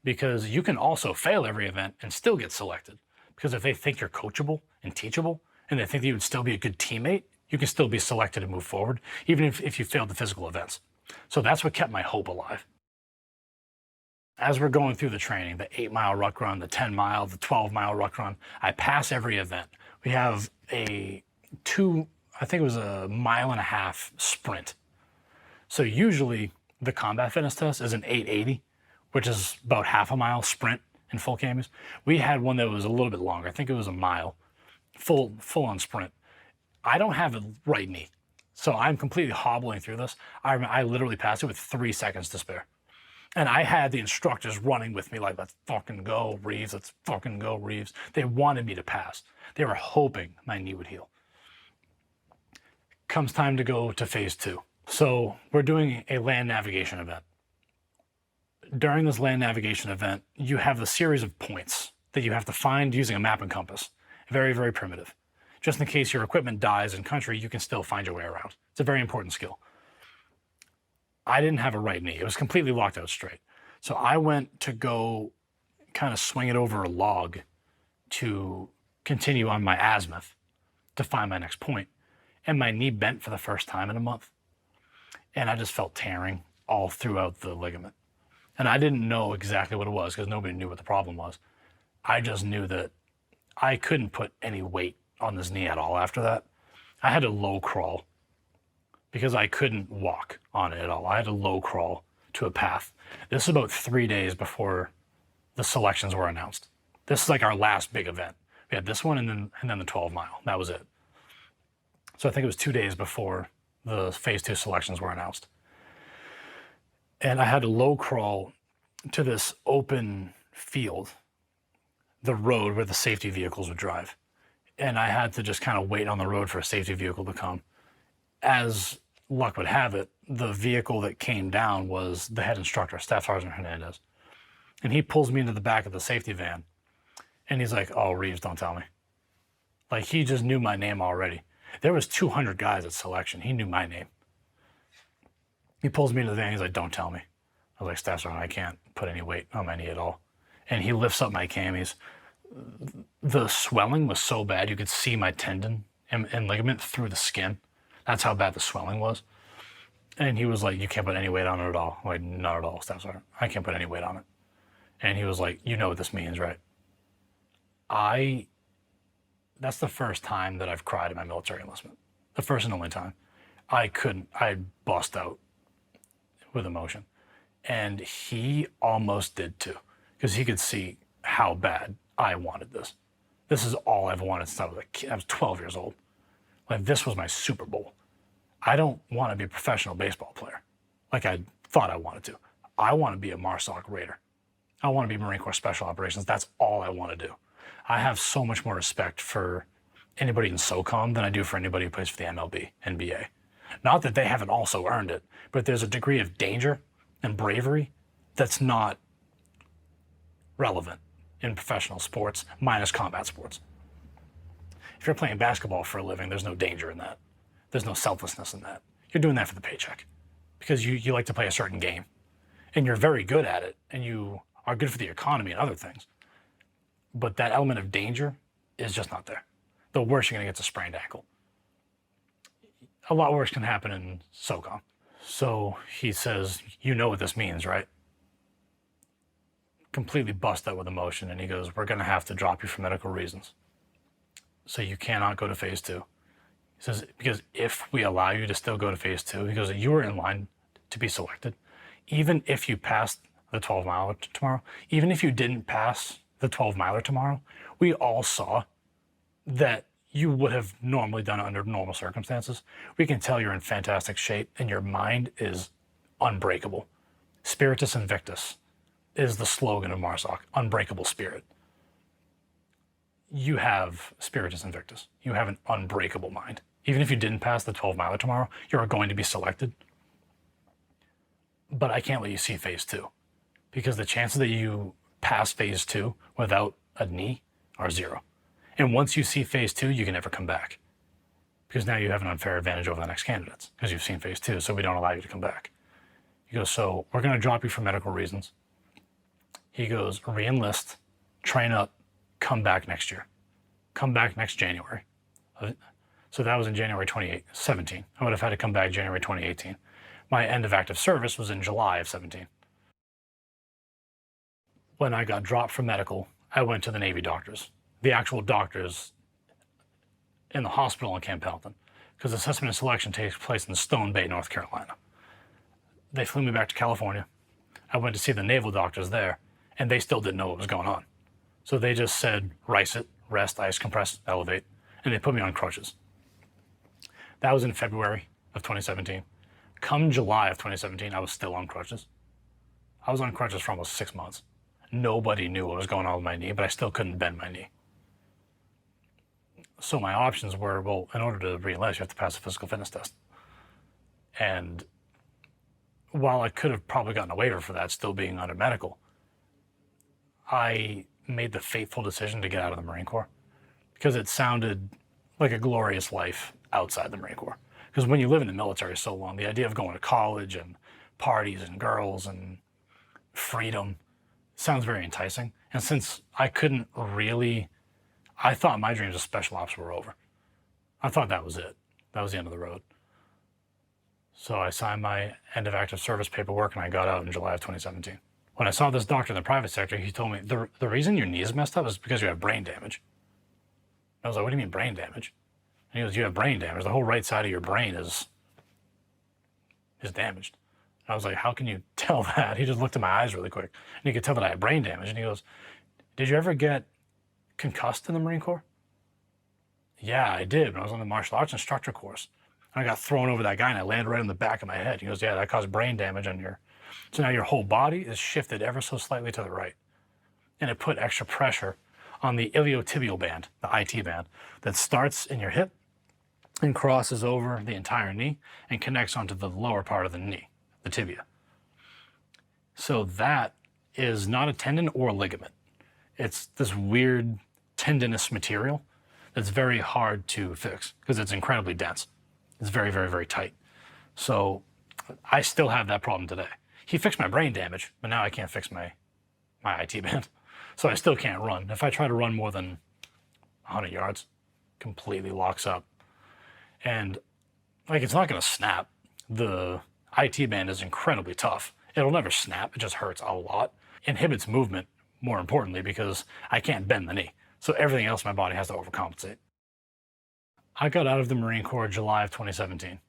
[SPEAKER 1] because you can also fail every event and still get selected. Because if they think you're coachable and teachable and they think that you would still be a good teammate, you can still be selected and move forward, even if you failed the physical events. So that's what kept my hope alive. As we're going through the training, the 8-mile ruck run, the 10-mile, the 12-mile ruck run, I pass every event. We have I think it was a 1.5-mile sprint. So usually the combat fitness test is an 880, which is about half a mile sprint in full camis. We had one that was a little bit longer. I think it was a mile, full on sprint. I don't have a right knee, so I'm completely hobbling through this. I literally passed it with 3 seconds to spare. And I had the instructors running with me like, let's fucking go, Reeves, let's fucking go, Reeves. They wanted me to pass. They were hoping my knee would heal. Comes time to go to phase 2. So we're doing a land navigation event. During this land navigation event, you have a series of points that you have to find using a map and compass. Very, very primitive. Just in case your equipment dies in country, you can still find your way around. It's a very important skill. I didn't have a right knee. It was completely locked out straight. So I went to go kind of swing it over a log to continue on my azimuth to find my next point. And my knee bent for the first time in a month. And I just felt tearing all throughout the ligament. And I didn't know exactly what it was because nobody knew what the problem was. I just knew that I couldn't put any weight on this knee at all after that. I had to low crawl because I couldn't walk on it at all. I had to low crawl to a path. This is about 3 days before the selections were announced. This is like our last big event. We had this one and then the 12-mile. That was it. So I think it was 2 days before the phase 2 selections were announced. And I had to low crawl to this open field, the road where the safety vehicles would drive. And I had to just kind of wait on the road for a safety vehicle to come. As luck would have it, the vehicle that came down was the head instructor, Staff Sergeant Hernandez. And he pulls me into the back of the safety van. And he's like, oh, Reeves, don't tell me. Like, he just knew my name already. There was 200 guys at selection. He knew my name. He pulls me into the van. He's like, don't tell me. I was like, Staff Sergeant, I can't put any weight on my knee at all. And he lifts up my camis. The swelling was so bad, you could see my tendon and ligament through the skin. That's how bad the swelling was. And he was like, you can't put any weight on it at all. I'm like, not at all, Staff Sergeant. I can't put any weight on it. And he was like, you know what this means, right? That's the first time that I've cried in my military enlistment. The first and only time. I bust out with emotion. And he almost did too, because he could see how bad I wanted this. This is all I've wanted since I was a kid. I was 12 years old. Like, this was my Super Bowl. I don't want to be a professional baseball player like I thought I wanted to. I want to be a MARSOC Raider. I want to be Marine Corps Special Operations. That's all I want to do. I have so much more respect for anybody in SOCOM than I do for anybody who plays for the MLB, NBA. Not that they haven't also earned it, but there's a degree of danger and bravery that's not relevant in professional sports, minus combat sports. If you're playing basketball for a living, there's no danger in that. There's no selflessness in that. You're doing that for the paycheck because you like to play a certain game and you're very good at it and you are good for the economy and other things. But that element of danger is just not there. The worst you're going to get is a sprained ankle. A lot worse can happen in SOCOM. So he says, you know what this means, right? Completely bust out with emotion. And he goes, we're going to have to drop you for medical reasons. So you cannot go to phase 2. He says, because if we allow you to still go to phase 2, he goes, you were in line to be selected. Even if you passed the 12-miler tomorrow, even if you didn't pass the 12-miler tomorrow, we all saw that you would have normally done it under normal circumstances. We can tell you're in fantastic shape and your mind is unbreakable. Spiritus Invictus is the slogan of MARSOC, unbreakable spirit. You have Spiritus Invictus. You have an unbreakable mind. Even if you didn't pass the 12-miler tomorrow, you're going to be selected. But I can't let you see phase 2 because the chances that you pass phase 2 without a knee are 0. And once you see phase 2, you can never come back because now you have an unfair advantage over the next candidates because you've seen phase 2, so we don't allow you to come back. He goes, so we're going to drop you for medical reasons. He goes, re-enlist, train up, come back next year. Come back next January. So that was in January 2017. I would have had to come back January 2018. My end of active service was in July of 17. When I got dropped from medical, I went to the Navy doctors, the actual doctors in the hospital in Camp Pendleton, because assessment and selection takes place in Stone Bay, North Carolina. They flew me back to California. I went to see the naval doctors there, and they still didn't know what was going on. So they just said, rice it, rest, ice, compress, elevate, and they put me on crutches. That was in February of 2017. Come July of 2017, I was still on crutches. I was on crutches for almost 6 months. Nobody knew what was going on with my knee, but I still couldn't bend my knee. So my options were, well, in order to re-enlist, you have to pass a physical fitness test. And while I could have probably gotten a waiver for that, still being under medical, I made the fateful decision to get out of the Marine Corps because it sounded like a glorious life outside the Marine Corps. Because when you live in the military so long, the idea of going to college and parties and girls and freedom sounds very enticing. And since I couldn't really, I thought my dreams of special ops were over. I thought that was it. That was the end of the road. So I signed my end of active service paperwork and I got out in July of 2017. When I saw this doctor in the private sector, he told me, the reason your knee is messed up is because you have brain damage. I was like, what do you mean brain damage? And he goes, you have brain damage. The whole right side of your brain is damaged. And I was like, how can you tell that? He just looked at my eyes really quick. And he could tell that I had brain damage. And he goes, did you ever get concussed in the Marine Corps? Yeah, I did. When I was on the martial arts instructor course. And I got thrown over that guy and I landed right on the back of my head. He goes, yeah, that caused brain damage on your... So now your whole body is shifted ever so slightly to the right. And it put extra pressure on the iliotibial band, the IT band, that starts in your hip and crosses over the entire knee and connects onto the lower part of the knee, the tibia. So that is not a tendon or a ligament. It's this weird tendinous material that's very hard to fix because it's incredibly dense. It's very, very, very tight. So I still have that problem today. He fixed my brain damage, but now I can't fix my IT band. So I still can't run. If I try to run more than 100 yards, completely locks up. And like, it's not going to snap. The IT band is incredibly tough. It'll never snap. It just hurts a lot. Inhibits movement, more importantly, because I can't bend the knee. So everything else in my body has to overcompensate. I got out of the Marine Corps July of 2017.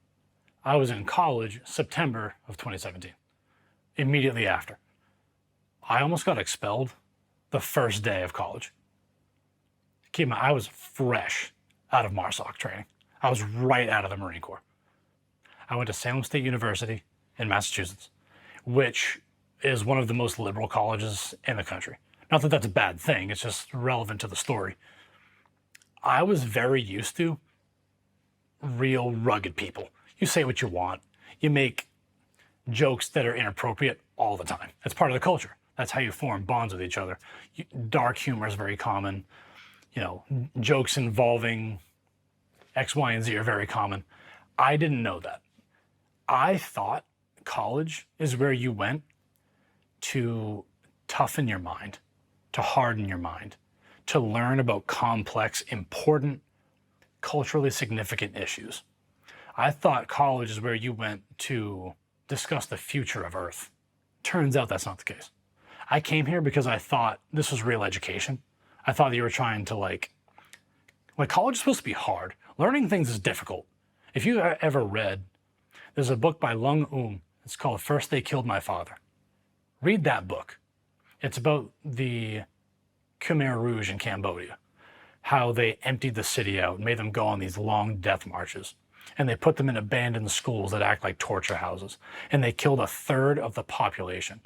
[SPEAKER 1] I was in college September of 2017, immediately after. I almost got expelled the first day of college. Keep in mind, I was fresh out of MARSOC training. I was right out of the Marine Corps. I went to Salem State University in Massachusetts, which is one of the most liberal colleges in the country. Not that that's a bad thing, it's just relevant to the story. I was very used to real rugged people. You say what you want. You make jokes that are inappropriate all the time. It's part of the culture. That's how you form bonds with each other. Dark humor is very common. You know, jokes involving X, Y, and Z are very common. I didn't know that. I thought college is where you went to toughen your mind, to harden your mind, to learn about complex, important, culturally significant issues. I thought college is where you went to discuss the future of Earth. Turns out that's not the case. I came here because I thought this was real education. I thought you were trying to like college is supposed to be hard. Learning things is difficult. If you ever read, there's a book by Lung. It's called First They Killed My Father. Read that book. It's about the Khmer Rouge in Cambodia, how they emptied the city out, made them go on these long death marches, and they put them in abandoned schools that act like torture houses, and they killed 1/3 of the population.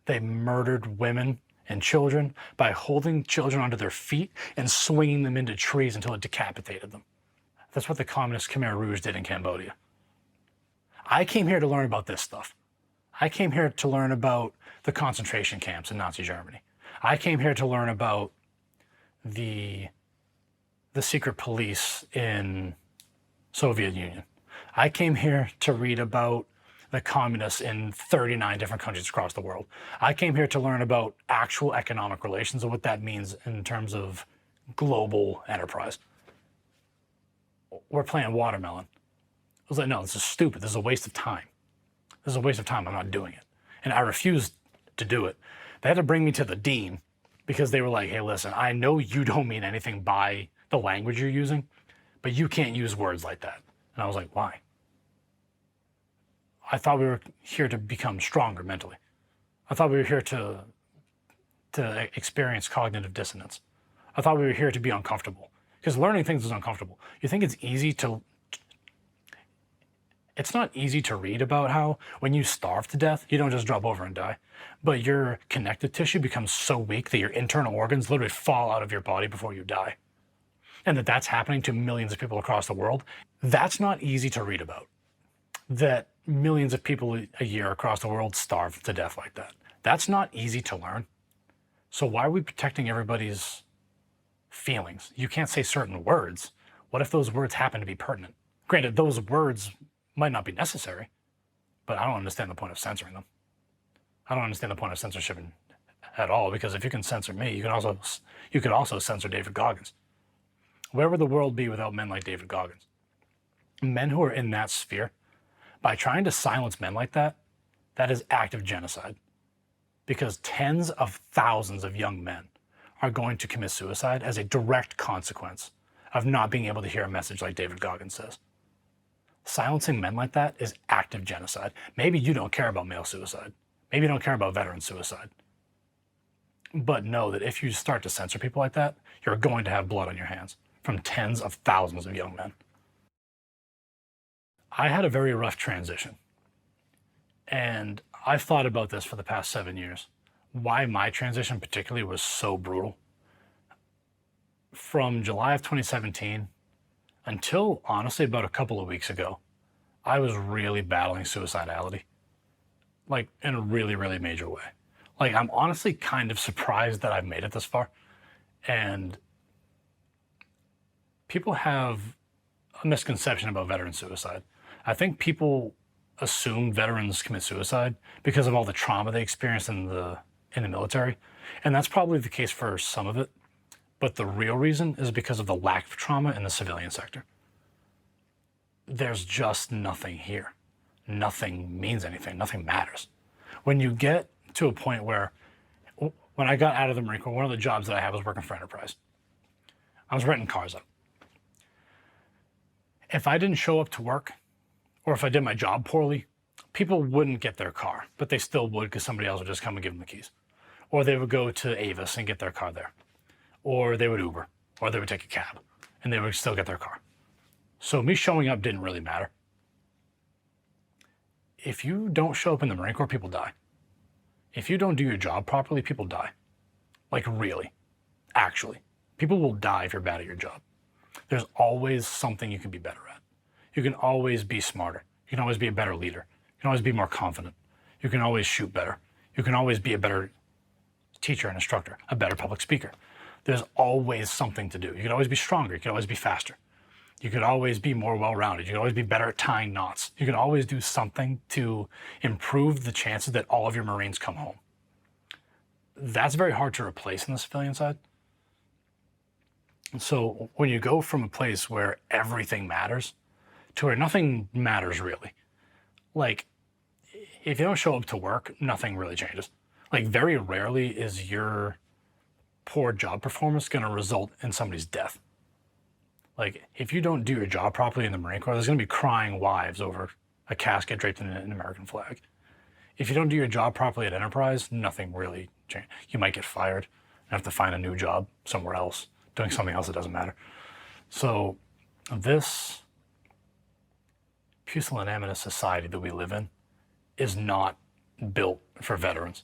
[SPEAKER 1] They murdered women and children by holding children onto their feet and swinging them into trees until it decapitated them. That's what the communist Khmer Rouge did in Cambodia. I came here to learn about this stuff. I came here to learn about the concentration camps in Nazi Germany. I came here to learn about the secret police in Soviet Union. I came here to read about the communists in 39 different countries across the world. I came here to learn about actual economic relations and what that means in terms of global enterprise. We're playing watermelon. I was like, no, this is stupid. This is a waste of time. This is a waste of time. I'm not doing it. And I refused to do it. They had to bring me to the dean because they were like, hey, listen, I know you don't mean anything by the language you're using, but you can't use words like that. And I was like, why? I thought we were here to become stronger mentally. I thought we were here to experience cognitive dissonance. I thought we were here to be uncomfortable because learning things is uncomfortable. You think it's easy to... It's not easy to read about how when you starve to death, you don't just drop over and die, but your connective tissue becomes so weak that your internal organs literally fall out of your body before you die. And that's happening to millions of people across the world. That's not easy to read about. That millions of people a year across the world starve to death like that. That's not easy to learn. So why are we protecting everybody's feelings? You can't say certain words. What if those words happen to be pertinent? Granted, those words might not be necessary, but I don't understand the point of censoring them. I don't understand the point of censorship at all, because if you can censor me, you could also censor David Goggins. Where would the world be without men like David Goggins? Men who are in that sphere, by trying to silence men like that, that is active genocide. Because tens of thousands of young men are going to commit suicide as a direct consequence of not being able to hear a message like David Goggins says. Silencing men like that is active genocide. Maybe you don't care about male suicide. Maybe you don't care about veteran suicide. But know that if you start to censor people like that, you're going to have blood on your hands from tens of thousands of young men. I had a very rough transition. And I've thought about this for the past 7 years. Why my transition particularly was so brutal. From July of 2017 until honestly about a couple of weeks ago, I was really battling suicidality. Like in a really, really major way. Like I'm honestly kind of surprised that I've made it this far. And people have a misconception about veteran suicide. I think people assume veterans commit suicide because of all the trauma they experience in the military. And that's probably the case for some of it. But the real reason is because of the lack of trauma in the civilian sector. There's just nothing here. Nothing means anything. Nothing matters. When you get to a point where, when I got out of the Marine Corps, one of the jobs that I had was working for Enterprise. I was renting cars up. If I didn't show up to work, or if I did my job poorly, people wouldn't get their car, but they still would because somebody else would just come and give them the keys. Or they would go to Avis and get their car there. Or they would Uber, or they would take a cab, and they would still get their car. So me showing up didn't really matter. If you don't show up in the Marine Corps, people die. If you don't do your job properly, people die. Like really, actually. People will die if you're bad at your job. There's always something you can be better at. You can always be smarter. You can always be a better leader. You can always be more confident. You can always shoot better. You can always be a better teacher and instructor, a better public speaker. There's always something to do. You can always be stronger. You can always be faster. You could always be more well-rounded. You could always be better at tying knots. You can always do something to improve the chances that all of your Marines come home. That's very hard to replace in the civilian side. So when you go from a place where everything matters to where nothing matters really, like if you don't show up to work, nothing really changes. Like very rarely is your poor job performance going to result in somebody's death. Like if you don't do your job properly in the Marine Corps, there's going to be crying wives over a casket draped in an American flag. If you don't do your job properly at Enterprise, nothing really changes. You might get fired and have to find a new job somewhere else, doing something else that doesn't matter. So this pusillanimous society that we live in is not built for veterans.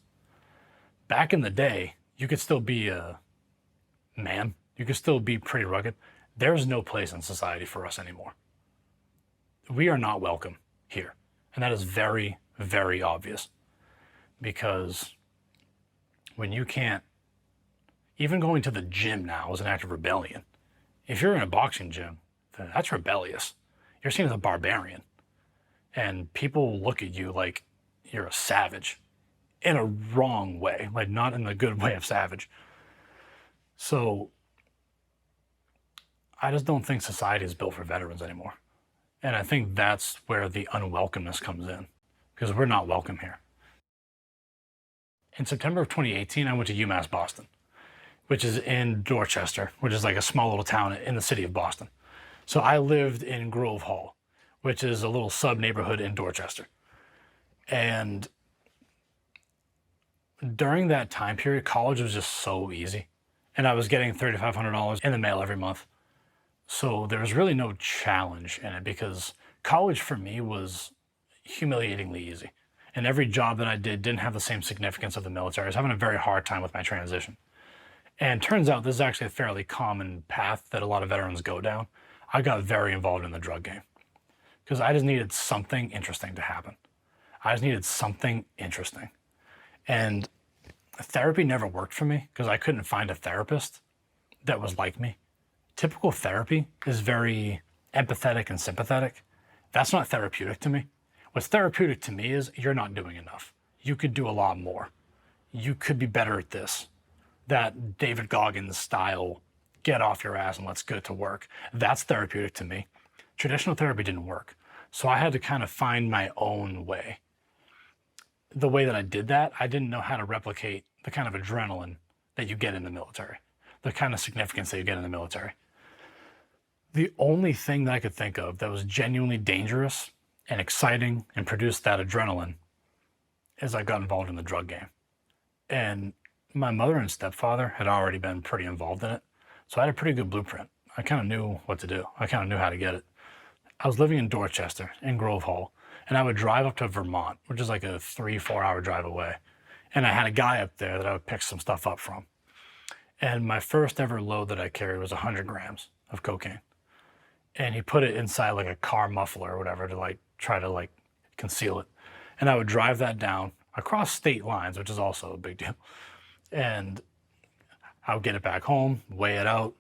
[SPEAKER 1] Back in the day, you could still be a man. You could still be pretty rugged. There's no place in society for us anymore. We are not welcome here. And that is very, very obvious. Because when you can't, even going to the gym now is an act of rebellion. If you're in a boxing gym, then that's rebellious. You're seen as a barbarian. And people look at you like you're a savage in a wrong way, like not in the good way of savage. So I just don't think society is built for veterans anymore. And I think that's where the unwelcomeness comes in, because we're not welcome here. In September of 2018, I went to UMass Boston, which is in Dorchester, which is like a small little town in the city of Boston. So I lived in Grove Hall, which is a little sub-neighborhood in Dorchester. And during that time period, college was just so easy. And I was getting $3,500 in the mail every month. So there was really no challenge in it because college for me was humiliatingly easy. And every job that I did didn't have the same significance of the military. I was having a very hard time with my transition. And turns out this is actually a fairly common path that a lot of veterans go down. I got very involved in the drug game because I just needed something interesting to happen. I just needed something interesting. And therapy never worked for me because I couldn't find a therapist that was like me. Typical therapy is very empathetic and sympathetic. That's not therapeutic to me. What's therapeutic to me is you're not doing enough. You could do a lot more. You could be better at this. That David Goggins style, get off your ass and let's get to work. That's therapeutic to me. Traditional therapy didn't work. So I had to kind of find my own way. The way that I did that, I didn't know how to replicate the kind of adrenaline that you get in the military, the kind of significance that you get in the military. The only thing that I could think of that was genuinely dangerous and exciting and produced that adrenaline is I got involved in the drug game. And my mother and stepfather had already been pretty involved in it. So I had a pretty good blueprint. I kind of knew what to do. I kind of knew how to get it. I was living in Dorchester in Grove Hall, and I would drive up to Vermont, which is like a 3-4 hour drive away. And I had a guy up there that I would pick some stuff up from. And my first ever load that I carried was 100 grams of cocaine. And he put it inside like a car muffler or whatever to like try to like conceal it. And I would drive that down across state lines, which is also a big deal. And I would get it back home, weigh it out,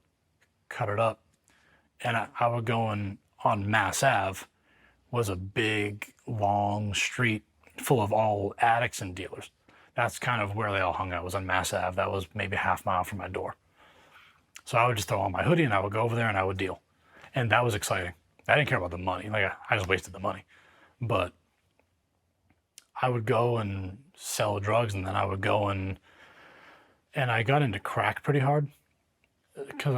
[SPEAKER 1] cut it up. And I would go on Mass Ave was a big, long street full of all addicts and dealers. That's kind of where they all hung out, was on Mass Ave. That was maybe a half mile from my door. So I would just throw on my hoodie and I would go over there and I would deal. And that was exciting. I didn't care about the money. Like, I just wasted the money. But I would go and sell drugs, and then I would go and I got into crack pretty hard because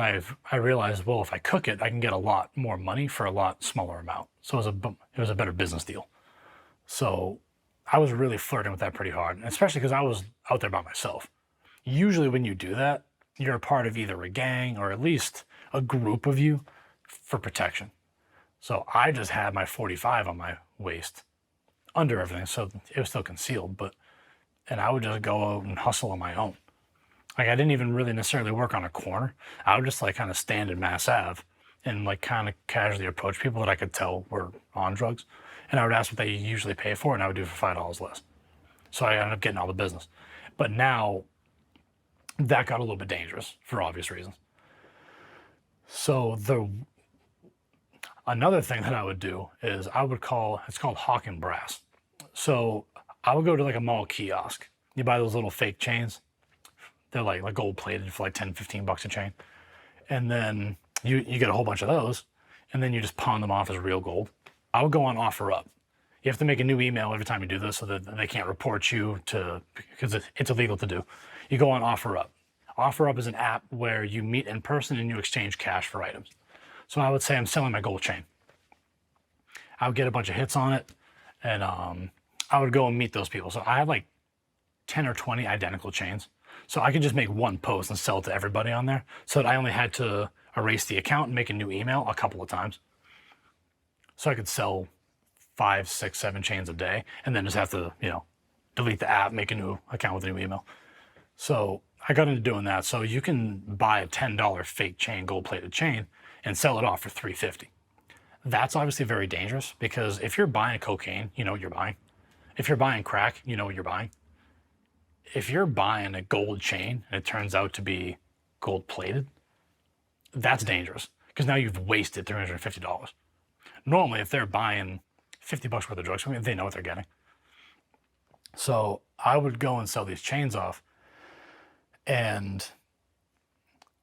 [SPEAKER 1] I realized, well, if I cook it, I can get a lot more money for a lot smaller amount. So it was a better business deal. So I was really flirting with that pretty hard, especially because I was out there by myself. Usually when you do that, you're a part of either a gang or at least a group of you for protection. So I just had my 45 on my waist under everything, so it was still concealed, and I would just go out and hustle on my own. Like, I didn't even really necessarily work on a corner. I would just like kind of stand in Mass Ave and like kind of casually approach people that I could tell were on drugs. And I would ask what they usually pay for, and I would do it for $5 less. So I ended up getting all the business. But now that got a little bit dangerous for obvious reasons. So another thing that I would do is it's called hawk and brass. So I would go to like a mall kiosk. You buy those little fake chains. They're like gold plated for like 10, 15 bucks a chain. And then you get a whole bunch of those, and then you just pawn them off as real gold. I would go on OfferUp. You have to make a new email every time you do this so that they can't report you because it's illegal to do. You go on OfferUp. OfferUp is an app where you meet in person and you exchange cash for items. So I would say I'm selling my gold chain. I would get a bunch of hits on it, and I would go and meet those people. So I had like 10 or 20 identical chains. So I could just make one post and sell it to everybody on there, so that I only had to erase the account and make a new email a couple of times. So I could sell 5, 6, 7 chains a day, and then just have to, delete the app, make a new account with a new email. So I got into doing that. So you can buy a $10 fake chain, gold-plated chain, and sell it off for $3.50. That's obviously very dangerous, because if you're buying cocaine, you know what you're buying. If you're buying crack, you know what you're buying. If you're buying a gold chain and it turns out to be gold-plated, that's dangerous, because now you've wasted $350. Normally, if they're buying 50 bucks worth of drugs from me, they know what they're getting. So I would go and sell these chains off, and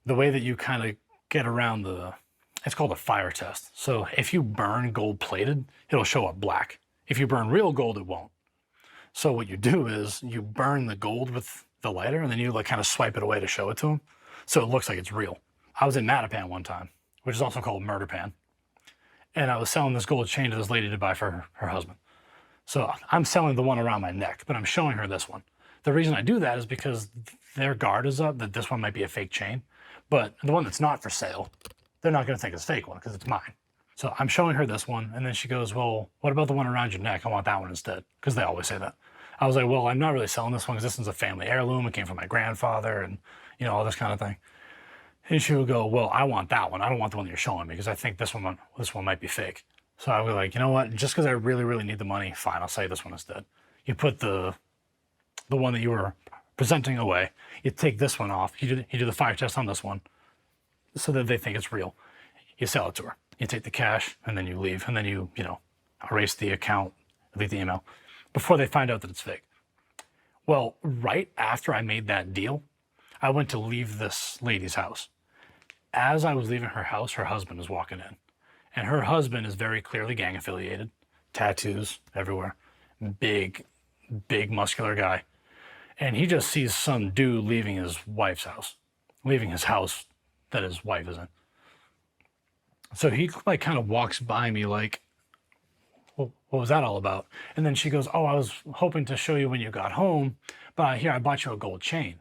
[SPEAKER 1] the way that you kind of get around it's called a fire test. So if you burn gold plated, it'll show up black. If you burn real gold, it won't. So what you do is you burn the gold with the lighter, and then you like kind of swipe it away to show it to them, so it looks like it's real. I was in Mattapan one time, which is also called Murder Pan, and I was selling this gold chain to this lady to buy for her husband. So I'm selling the one around my neck, but I'm showing her this one. The reason I do that is because their guard is up that this one might be a fake chain, but the one that's not for sale, they're not going to think it's a fake one because it's mine. So I'm showing her this one, and then she goes, well, what about the one around your neck? I want that one instead, because they always say that. I was like, well, I'm not really selling this one because this one's a family heirloom. It came from my grandfather, and all this kind of thing. And she would go, well, I want that one. I don't want the one that you're showing me, because I think this one might be fake. So I was like, you know what? Just because I really, really need the money, fine, I'll say this one instead. You put the one that you were presenting away. You take this one off. You do the fire test on this one so that they think it's real. You sell it to her. You take the cash, and then you leave, and then you erase the account, delete the email, before they find out that it's fake. Well, right after I made that deal, I went to leave this lady's house. As I was leaving her house, her husband is walking in. And her husband is very clearly gang affiliated, tattoos everywhere, big muscular guy. And he just sees some dude leaving his wife's house, leaving his house that his wife is in. So he like kind of walks by me like, well, what was that all about? And then she goes, oh, I was hoping to show you when you got home, but here, I bought you a gold chain.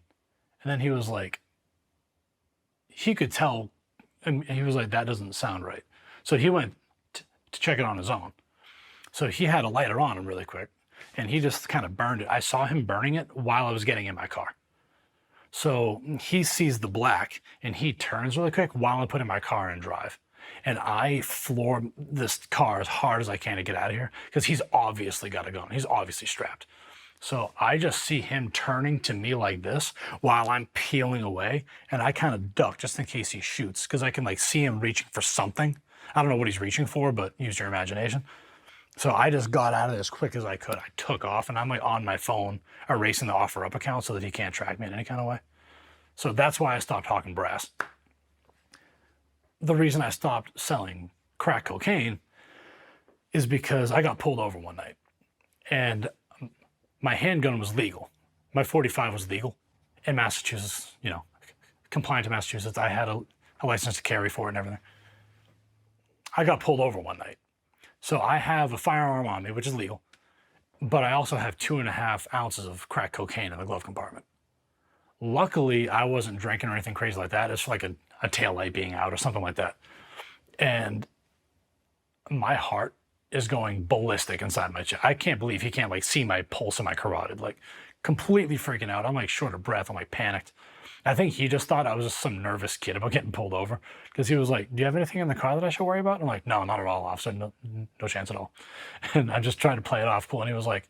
[SPEAKER 1] And then he was like, he could tell, and he was like, that doesn't sound right. So he went to check it on his own. So he had a lighter on him really quick, and he just kind of burned it. I saw him burning it while I was getting in my car. So he sees the black, and he turns really quick while I'm putting my car in drive. And I floor this car as hard as I can to get out of here, because he's obviously got a gun. He's obviously strapped. So I just see him turning to me like this while I'm peeling away, and I kind of duck just in case he shoots, because I can like see him reaching for something. I don't know what he's reaching for, but use your imagination. So I just got out of there as quick as I could. I took off, and I'm like on my phone erasing the OfferUp account so that he can't track me in any kind of way. So that's why I stopped hawking brass. The reason I stopped selling crack cocaine is because I got pulled over one night, and my handgun was legal. My .45 was legal in Massachusetts, compliant to Massachusetts. I had a license to carry for it and everything. I got pulled over one night. So I have a firearm on me, which is legal, but I also have 2.5 ounces of crack cocaine in the glove compartment. Luckily, I wasn't drinking or anything crazy like that. It's like a taillight being out or something like that. And my heart is going ballistic inside my chest. I can't believe he can't like see my pulse in my carotid, like completely freaking out. I'm like short of breath. I'm like panicked. I think he just thought I was just some nervous kid about getting pulled over, because he was like, "Do you have anything in the car that I should worry about?" And I'm like, "No, not at all, officer. No chance at all." And I just tried to play it off cool. And he was like,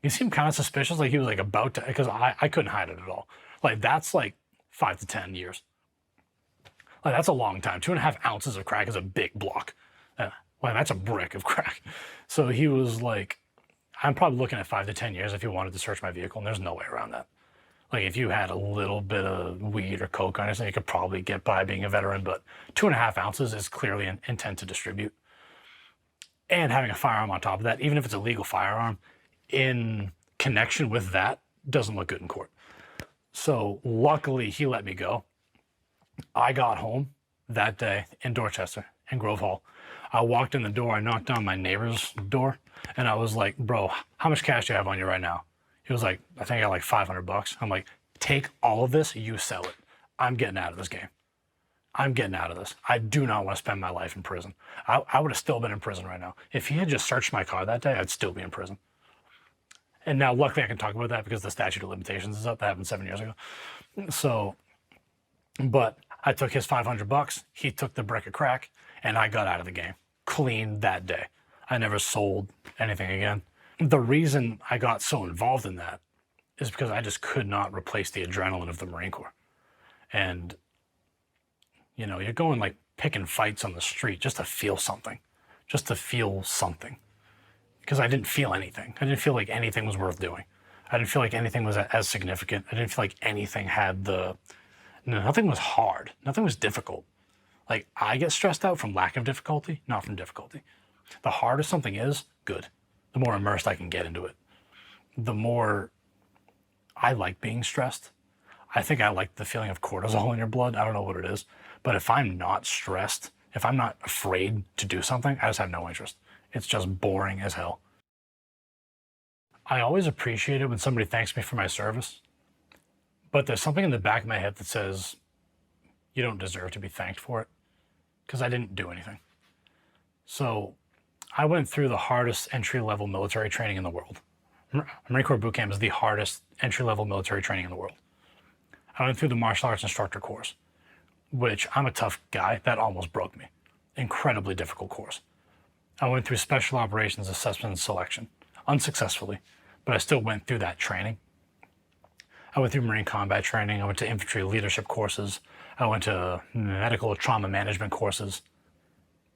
[SPEAKER 1] "You seem kind of suspicious." Like he was like about to, because I couldn't hide it at all. Like that's like 5 to 10 years. Like that's a long time. 2.5 ounces of crack is a big block. Like that's a brick of crack. So he was like, "I'm probably looking at 5 to 10 years if you wanted to search my vehicle." And there's no way around that. Like if you had a little bit of weed or coke on anything, you could probably get by being a veteran, but 2.5 ounces is clearly an intent to distribute. And having a firearm on top of that, even if it's a legal firearm, in connection with that, doesn't look good in court. So luckily he let me go. I got home that day in Dorchester, in Grove Hall. I walked in the door, I knocked on my neighbor's door, and I was like, "Bro, how much cash do you have on you right now?" He was like, "I think I got like $500. I'm like, "Take all of this, you sell it. I'm getting out of this game. I'm getting out of this. I do not want to spend my life in prison." I would have still been in prison right now. If he had just searched my car that day, I'd still be in prison. And now luckily I can talk about that because the statute of limitations is up. That happened 7 years ago. So, but I took his $500. He took the brick of crack, and I got out of the game clean that day. I never sold anything again. The reason I got so involved in that is because I just could not replace the adrenaline of the Marine Corps. And, you're going like picking fights on the street just to feel something, Because I didn't feel anything. I didn't feel like anything was worth doing. I didn't feel like anything was as significant. I didn't feel like anything had nothing was hard. Nothing was difficult. Like I get stressed out from lack of difficulty, not from difficulty. The harder something is, good. The more immersed I can get into it. The more I like being stressed. I think I like the feeling of cortisol in your blood. I don't know what it is. But if I'm not stressed, if I'm not afraid to do something, I just have no interest. It's just boring as hell. I always appreciate it when somebody thanks me for my service. But there's something in the back of my head that says, you don't deserve to be thanked for it, because I didn't do anything. So I went through the hardest entry-level military training in the world. Marine Corps boot camp is the hardest entry-level military training in the world. I went through the martial arts instructor course, which I'm a tough guy. That almost broke me. Incredibly difficult course. I went through special operations assessment and selection, unsuccessfully, but I still went through that training. I went through Marine combat training. I went to infantry leadership courses. I went to medical trauma management courses,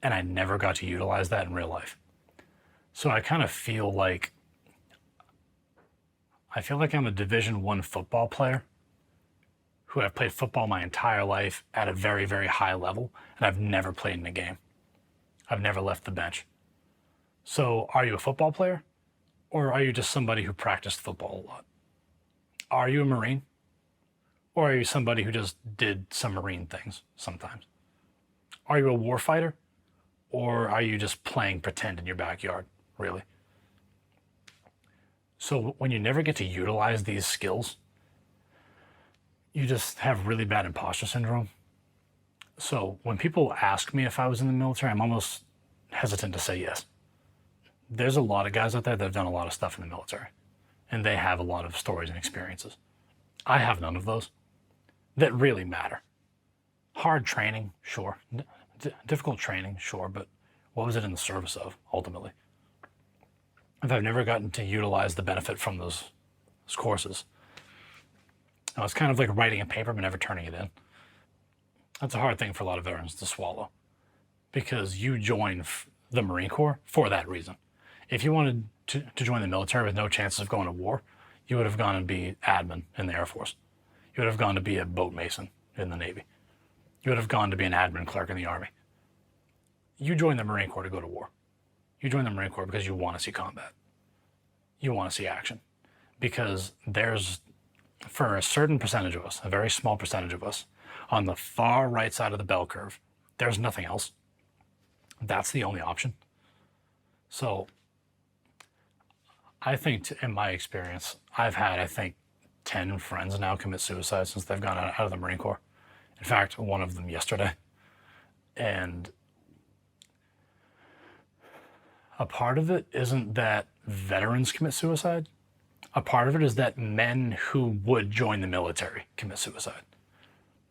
[SPEAKER 1] and I never got to utilize that in real life. So I kind of feel like I'm a Division I football player who have played football my entire life at a very, very high level, and I've never played in a game. I've never left the bench. So are you a football player, or are you just somebody who practiced football a lot? Are you a Marine, or are you somebody who just did some Marine things sometimes? Are you a war fighter, or are you just playing pretend in your backyard, really? So when you never get to utilize these skills, you just have really bad imposter syndrome. So when people ask me if I was in the military, I'm almost hesitant to say yes. There's a lot of guys out there that have done a lot of stuff in the military, and they have a lot of stories and experiences. I have none of those that really matter. Hard training, sure. Difficult training, sure, but what was it in the service of, ultimately? If I've never gotten to utilize the benefit from those courses, it's kind of like writing a paper but never turning it in. That's a hard thing for a lot of veterans to swallow, because you join the Marine Corps for that reason. If you wanted to join the military with no chances of going to war, you would have gone and be admin in the Air Force. You would have gone to be a boat mason in the Navy. You would have gone to be an admin clerk in the Army. You joined the Marine Corps to go to war. You joined the Marine Corps because you want to see combat. You want to see action. Because there's, for a certain percentage of us, a very small percentage of us, on the far right side of the bell curve, there's nothing else. That's the only option. So I think, in my experience, I've had, 10 friends now commit suicide since they've gone out of the Marine Corps. In fact, one of them yesterday. And a part of it isn't that veterans commit suicide. A part of it is that men who would join the military commit suicide.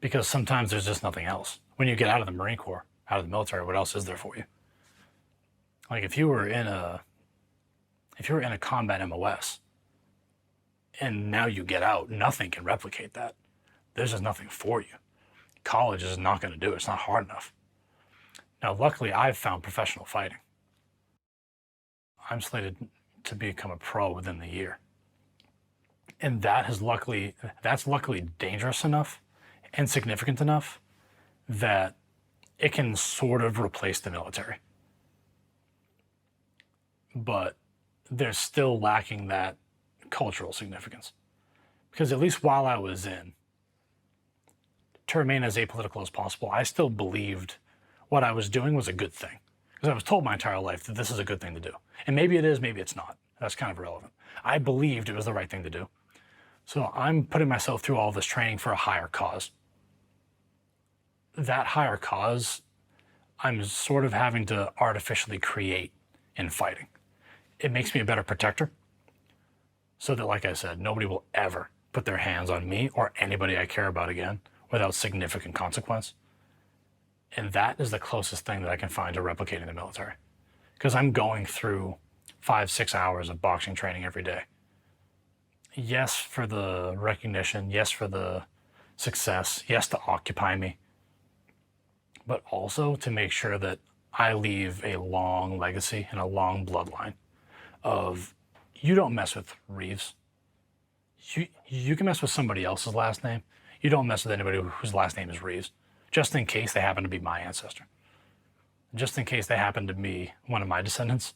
[SPEAKER 1] Because sometimes there's just nothing else. When you get out of the Marine Corps, out of the military, what else is there for you? Like if you were in a combat MOS and now you get out, nothing can replicate that. There's just nothing for you. College is not going to do it. It's not hard enough. Now, luckily, I've found professional fighting. I'm slated to become a pro within the year. And that's luckily dangerous enough and significant enough that it can sort of replace the military. But there's still lacking that cultural significance. Because at least while I was in, to remain as apolitical as possible, I still believed what I was doing was a good thing. Because I was told my entire life that this is a good thing to do. And maybe it is, maybe it's not. That's kind of irrelevant. I believed it was the right thing to do. So I'm putting myself through all this training for a higher cause. That higher cause, I'm sort of having to artificially create in fighting. It makes me a better protector. So that, like I said, nobody will ever put their hands on me or anybody I care about again without significant consequence. And that is the closest thing that I can find to replicating the military. Because I'm going through 5-6 hours of boxing training every day. Yes, for the recognition. Yes, for the success. Yes, to occupy me. But also to make sure that I leave a long legacy and a long bloodline of, you don't mess with Reeves. You can mess with somebody else's last name. You don't mess with anybody whose last name is Reeves, just in case they happen to be my ancestor. Just in case they happen to be one of my descendants.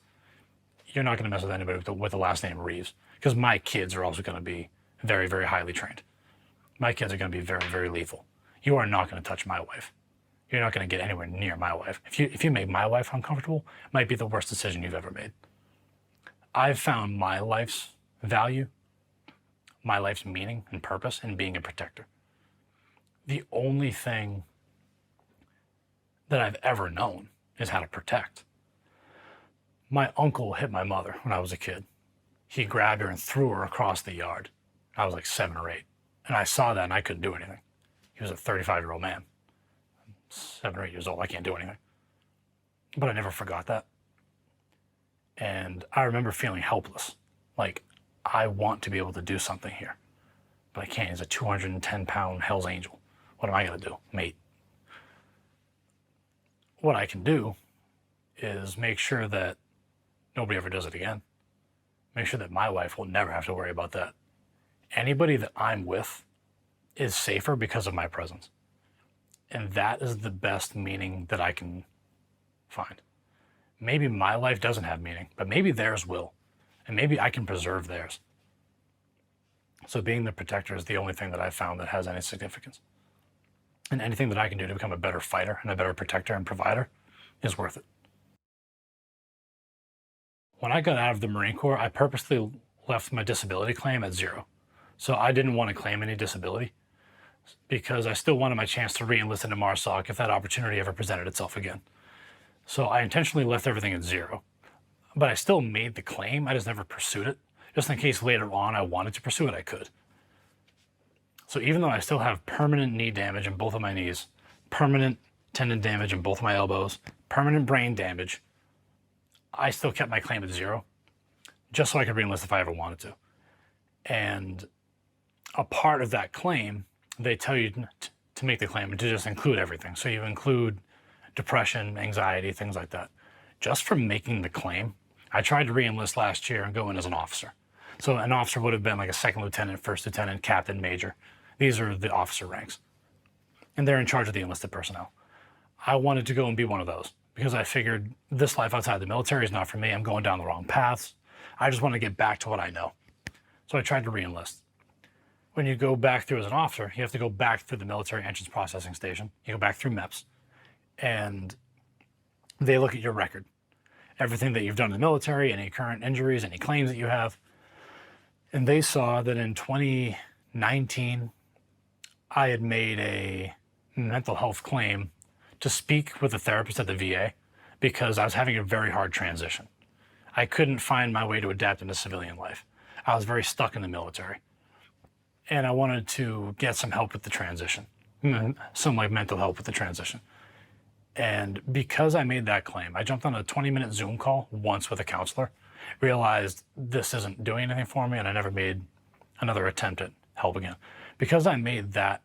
[SPEAKER 1] You're not going to mess with anybody with the last name Reeves, because my kids are also going to be very, very highly trained. My kids are going to be very, very lethal. You are not going to touch my wife. You're not going to get anywhere near my wife. If you make my wife uncomfortable, it might be the worst decision you've ever made. I've found my life's value, my life's meaning and purpose in being a protector. The only thing that I've ever known is how to protect. My uncle hit my mother when I was a kid. He grabbed her and threw her across the yard. I was like 7 or 8. And I saw that and I couldn't do anything. He was a 35-year-old man. 7 or 8 years old, I can't do anything. But I never forgot that. And I remember feeling helpless. Like, I want to be able to do something here, but I can't. He's a 210-pound Hell's Angel. What am I going to do, mate? What I can do is make sure that nobody ever does it again. Make sure that my wife will never have to worry about that. Anybody that I'm with is safer because of my presence. And that is the best meaning that I can find. Maybe my life doesn't have meaning, but maybe theirs will. And maybe I can preserve theirs. So being the protector is the only thing that I've found that has any significance. And anything that I can do to become a better fighter and a better protector and provider is worth it. When I got out of the Marine Corps, I purposely left my disability claim at 0. So I didn't want to claim any disability because I still wanted my chance to re-enlist into MARSOC if that opportunity ever presented itself again. So I intentionally left everything at 0. But I still made the claim. I just never pursued it. Just in case later on I wanted to pursue it, I could. So even though I still have permanent knee damage in both of my knees, permanent tendon damage in both of my elbows, permanent brain damage, I still kept my claim at 0, just so I could re-enlist if I ever wanted to. And a part of that claim, they tell you to make the claim and to just include everything. So you include depression, anxiety, things like that. Just from making the claim, I tried to re-enlist last year and go in as an officer. So an officer would have been like a second lieutenant, first lieutenant, captain, major. These are the officer ranks. And they're in charge of the enlisted personnel. I wanted to go and be one of those because I figured this life outside the military is not for me. I'm going down the wrong paths. I just want to get back to what I know. So I tried to re-enlist. When you go back through as an officer, you have to go back through the military entrance processing station. You go back through MEPS, and they look at your record. Everything that you've done in the military, any current injuries, any claims that you have. And they saw that in 2019, I had made a mental health claim to speak with a therapist at the VA because I was having a very hard transition. I couldn't find my way to adapt into civilian life. I was very stuck in the military. And I wanted to get some help with the transition, some like mental help with the transition. And because I made that claim, I jumped on a 20-minute Zoom call once with a counselor, realized this isn't doing anything for me, and I never made another attempt at help again. Because I made that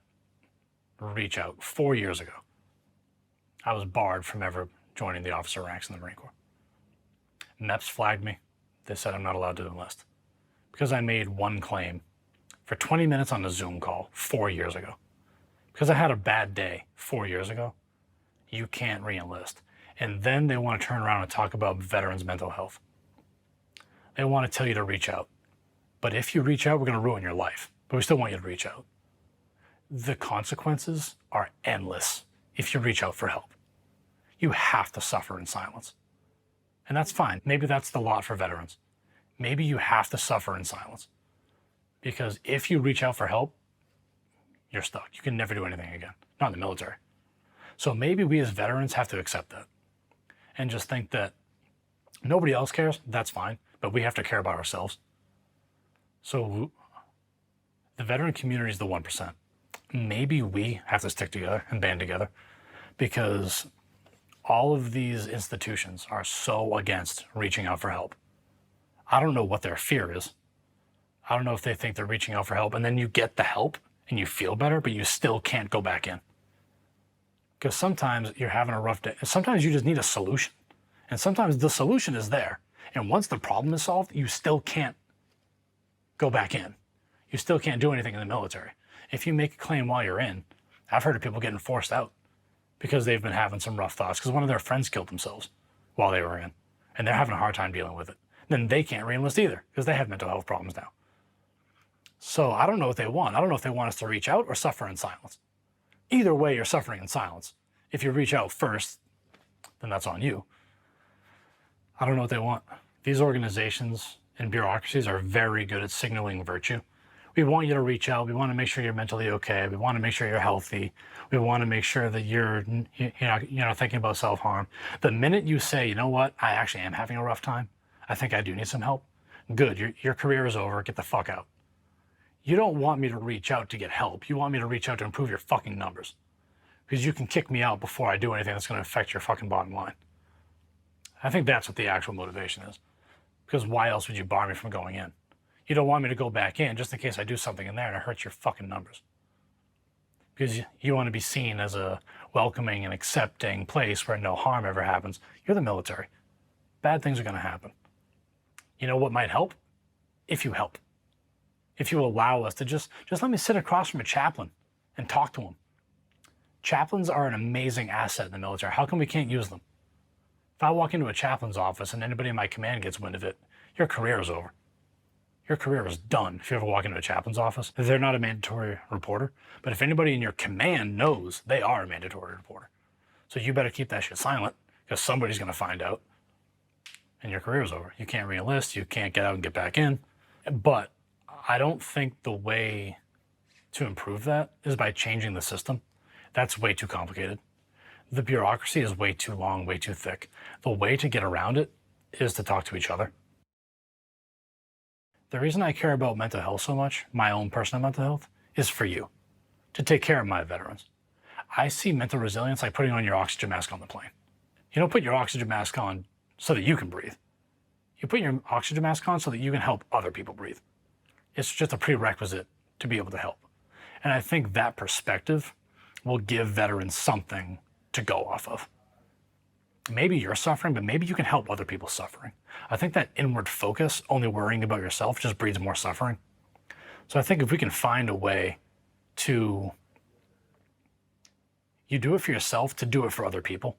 [SPEAKER 1] reach out 4 years ago, I was barred from ever joining the officer ranks in the Marine Corps. MEPS flagged me. They said I'm not allowed to enlist. Because I made one claim for 20 minutes on a Zoom call 4 years ago. Because I had a bad day 4 years ago, you can't re-enlist. And then they want to turn around and talk about veterans' mental health. They want to tell you to reach out. But if you reach out, we're going to ruin your life. But we still want you to reach out. The consequences are endless if you reach out for help. You have to suffer in silence. And that's fine. Maybe that's the lot for veterans. Maybe you have to suffer in silence. Because if you reach out for help, you're stuck. You can never do anything again. Not in the military. So maybe we as veterans have to accept that. And just think that nobody else cares. That's fine. But we have to care about ourselves. So the veteran community is the 1%. Maybe we have to stick together and band together because all of these institutions are so against reaching out for help. I don't know what their fear is. I don't know if they think they're reaching out for help and then you get the help and you feel better, but you still can't go back in. Because sometimes you're having a rough day. Sometimes you just need a solution. And sometimes the solution is there. And once the problem is solved, you still can't go back in. You still can't do anything in the military. If you make a claim while you're in, I've heard of people getting forced out because they've been having some rough thoughts because one of their friends killed themselves while they were in. And they're having a hard time dealing with it. Then they can't re-enlist either because they have mental health problems now. So I don't know what they want. I don't know if they want us to reach out or suffer in silence. Either way, you're suffering in silence. If you reach out first, then that's on you. I don't know what they want. These organizations and bureaucracies are very good at signaling virtue. We want you to reach out. We want to make sure you're mentally okay. We want to make sure you're healthy. We want to make sure that you're thinking about self-harm. The minute you say, you know what, I actually am having a rough time. I think I do need some help. Good, your career is over. Get the fuck out. You don't want me to reach out to get help. You want me to reach out to improve your fucking numbers. Because you can kick me out before I do anything that's going to affect your fucking bottom line. I think that's what the actual motivation is. Because why else would you bar me from going in? You don't want me to go back in just in case I do something in there and it hurts your fucking numbers. Because you want to be seen as a welcoming and accepting place where no harm ever happens. You're the military. Bad things are going to happen. You know what might help? If you help. If you allow us to just let me sit across from a chaplain and talk to him. Chaplains are an amazing asset in the military. How come we can't use them? If I walk into a chaplain's office and anybody in my command gets wind of it, your career is over. Your career is done if you ever walk into a chaplain's office. They're not a mandatory reporter, but if anybody in your command knows, they are a mandatory reporter. So you better keep that shit silent because somebody's going to find out and your career is over. You can't re-enlist, you can't get out and get back in. But I don't think the way to improve that is by changing the system. That's way too complicated. The bureaucracy is way too long, way too thick. The way to get around it is to talk to each other. The reason I care about mental health so much, my own personal mental health, is for you, to take care of my veterans. I see mental resilience like putting on your oxygen mask on the plane. You don't put your oxygen mask on so that you can breathe. You put your oxygen mask on so that you can help other people breathe. It's just a prerequisite to be able to help. And I think that perspective will give veterans something to go off of. maybe you're suffering, but maybe you can help other people suffering. I think that inward focus, only worrying about yourself, just breeds more suffering. So I think if we can find a way to, you do it for yourself to do it for other people,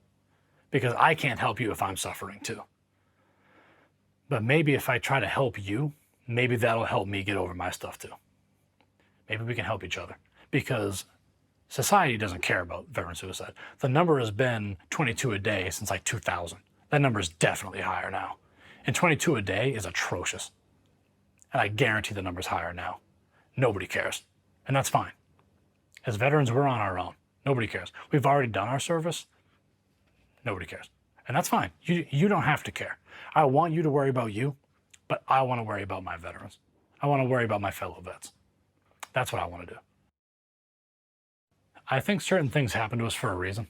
[SPEAKER 1] because I can't help you if I'm suffering too. But maybe if I try to help you, maybe that'll help me get over my stuff too. Maybe we can help each other, because society doesn't care about veteran suicide. The number has been 22 a day since like 2000. That number is definitely higher now. And 22 a day is atrocious. And I guarantee the number's higher now. Nobody cares. And that's fine. As veterans, we're on our own. Nobody cares. We've already done our service. Nobody cares. And that's fine. You don't have to care. I want you to worry about you, but I want to worry about my veterans. I want to worry about my fellow vets. That's what I want to do. I think certain things happen to us for a reason.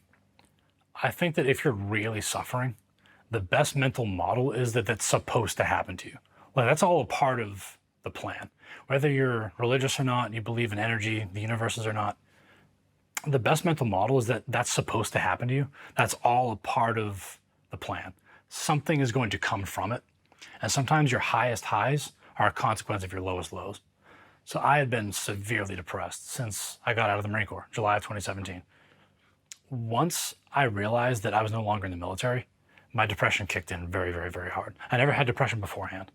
[SPEAKER 1] I think that if you're really suffering, the best mental model is that that's supposed to happen to you. Like, that's all a part of the plan. Whether you're religious or not, you believe in energy, the universes or not, the best mental model is that that's supposed to happen to you. That's all a part of the plan. Something is going to come from it. And sometimes your highest highs are a consequence of your lowest lows. So I had been severely depressed since I got out of the Marine Corps, July of 2017. Once I realized that I was no longer in the military, my depression kicked in very, very, very hard. I never had depression beforehand,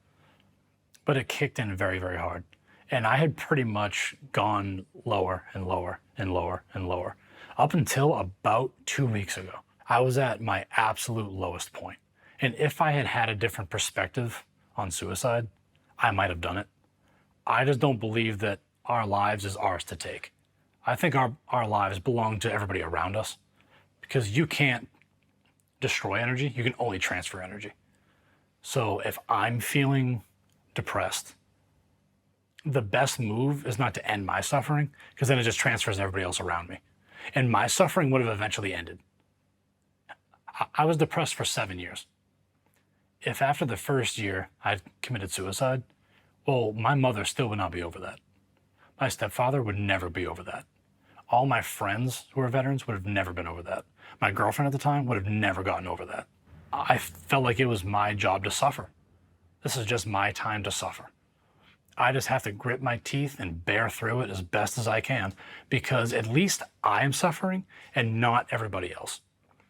[SPEAKER 1] but it kicked in very, very hard. And I had pretty much gone lower and lower and lower and lower up until about 2 weeks ago. I was at my absolute lowest point. And if I had had a different perspective on suicide, I might have done it. I just don't believe that our lives is ours to take. I think our lives belong to everybody around us, because you can't destroy energy, you can only transfer energy. So if I'm feeling depressed, the best move is not to end my suffering, because then it just transfers everybody else around me. And my suffering would have eventually ended. I was depressed for 7 years. If after the first year I committed suicide, well, my mother still would not be over that. My stepfather would never be over that. All my friends who are veterans would have never been over that. My girlfriend at the time would have never gotten over that. I felt like it was my job to suffer. This is just my time to suffer. I just have to grit my teeth and bear through it as best as I can, because at least I am suffering and not everybody else.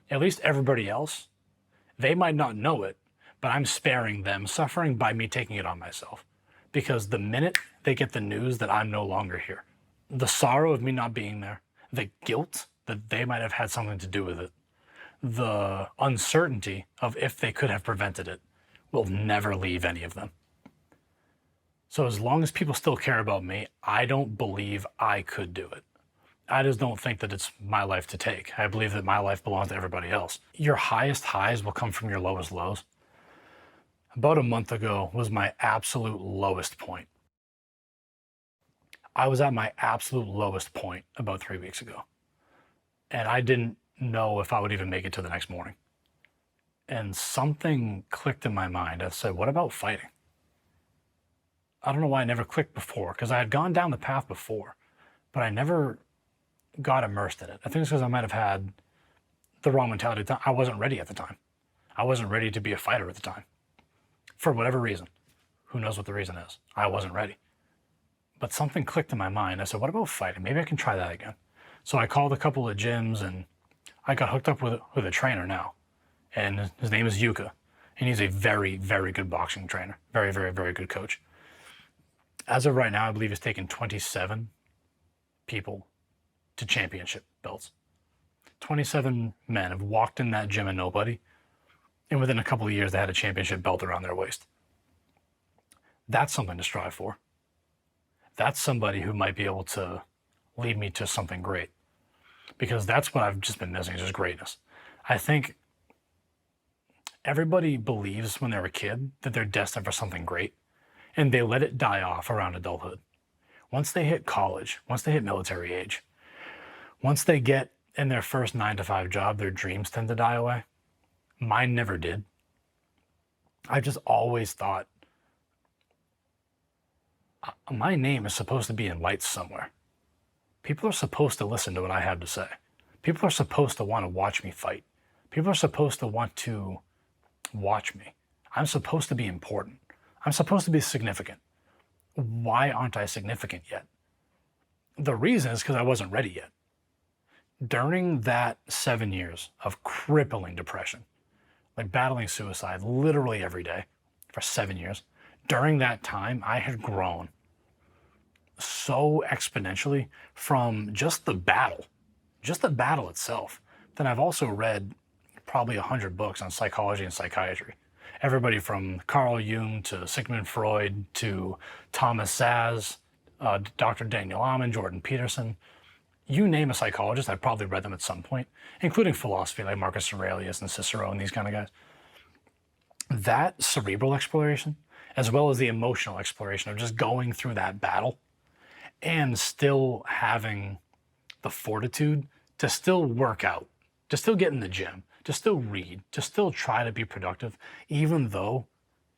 [SPEAKER 1] At least everybody else, they might not know it, but I'm sparing them suffering by me taking it on myself. Because the minute they get the news that I'm no longer here, the sorrow of me not being there, the guilt that they might have had something to do with it, the uncertainty of if they could have prevented it, will never leave any of them. So as long as people still care about me, I don't believe I could do it. I just don't think that it's my life to take. I believe that my life belongs to everybody else. Your highest highs will come from your lowest lows. About a month ago was my absolute lowest point. I was at my absolute lowest point about 3 weeks ago. And I didn't know if I would even make it to the next morning. And something clicked in my mind. I said, what about fighting? I don't know why I never clicked before, because I had gone down the path before, but I never got immersed in it. I think it's because I might have had the wrong mentality. I wasn't ready at the time. I wasn't ready to be a fighter at the time. For whatever reason. Who knows what the reason is? I wasn't ready. But something clicked in my mind. I said, what about fighting? Maybe I can try that again. So I called a couple of gyms, and I got hooked up with a trainer now. And his name is Yuka. And he's a very, very good boxing trainer. Very, very, very good coach. As of right now, I believe he's taken 27 people to championship belts. 27 men have walked in that gym and nobody. And within a couple of years, they had a championship belt around their waist. That's something to strive for. That's somebody who might be able to lead me to something great. Because that's what I've just been missing, is just greatness. I think everybody believes when they're a kid that they're destined for something great, and they let it die off around adulthood. Once they hit college, once they hit military age, once they get in their first 9-to-5 job, their dreams tend to die away. Mine never did. I just always thought, my name is supposed to be in lights somewhere. People are supposed to listen to what I have to say. People are supposed to want to watch me fight. People are supposed to want to watch me. I'm supposed to be important. I'm supposed to be significant. Why aren't I significant yet? The reason is because I wasn't ready yet. During that 7 years of crippling depression, like battling suicide literally every day for 7 years, during that time, I had grown so exponentially from just the battle itself. Then I've also read probably 100 books on psychology and psychiatry. Everybody from Carl Jung to Sigmund Freud to Thomas Saz, Dr. Daniel Amen, Jordan Peterson. You name a psychologist, I've probably read them at some point, including philosophy like Marcus Aurelius and Cicero and these kind of guys. That cerebral exploration, as well as the emotional exploration of just going through that battle and still having the fortitude to still work out, to still get in the gym, to still read, to still try to be productive, even though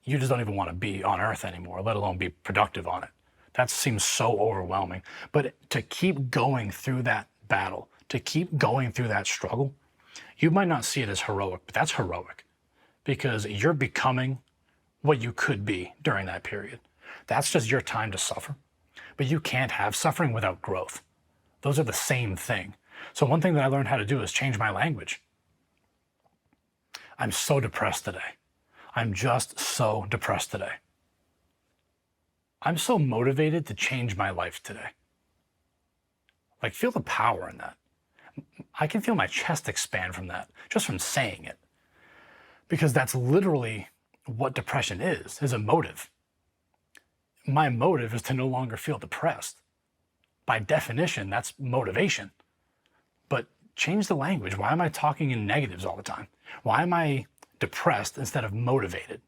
[SPEAKER 1] you just don't even want to be on earth anymore, let alone be productive on it. That seems so overwhelming. But to keep going through that battle, to keep going through that struggle, you might not see it as heroic, but that's heroic because you're becoming what you could be during that period. That's just your time to suffer. But you can't have suffering without growth. Those are the same thing. So one thing that I learned how to do is change my language. I'm so depressed today. I'm just so depressed today. I'm so motivated to change my life today. Like, feel the power in that. I can feel my chest expand from that, just from saying it. Because that's literally what depression is a motive. My motive is to no longer feel depressed. By definition, that's motivation. But change the language. Why am I talking in negatives all the time? Why am I depressed instead of motivated?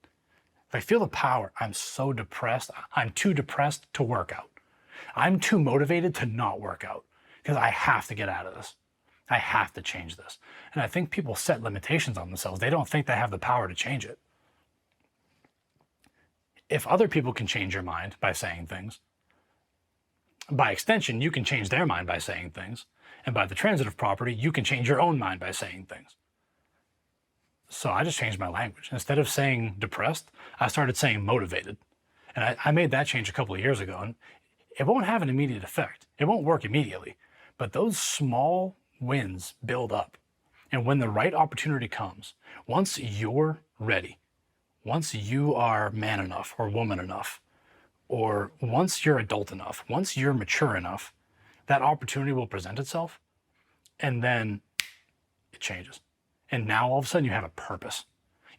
[SPEAKER 1] If I feel the power, I'm so depressed. I'm too depressed to work out. I'm too motivated to not work out because I have to get out of this. I have to change this. And I think people set limitations on themselves. They don't think they have the power to change it. If other people can change your mind by saying things, by extension, you can change their mind by saying things. And by the transitive property, you can change your own mind by saying things. So I just changed my language. Instead of saying depressed, I started saying motivated. And I made that change a couple of years ago. And it won't have an immediate effect. It won't work immediately. But those small wins build up. And when the right opportunity comes, once you're ready, once you are man enough or woman enough, or once you're adult enough, once you're mature enough, that opportunity will present itself and then it changes. And now all of a sudden you have a purpose.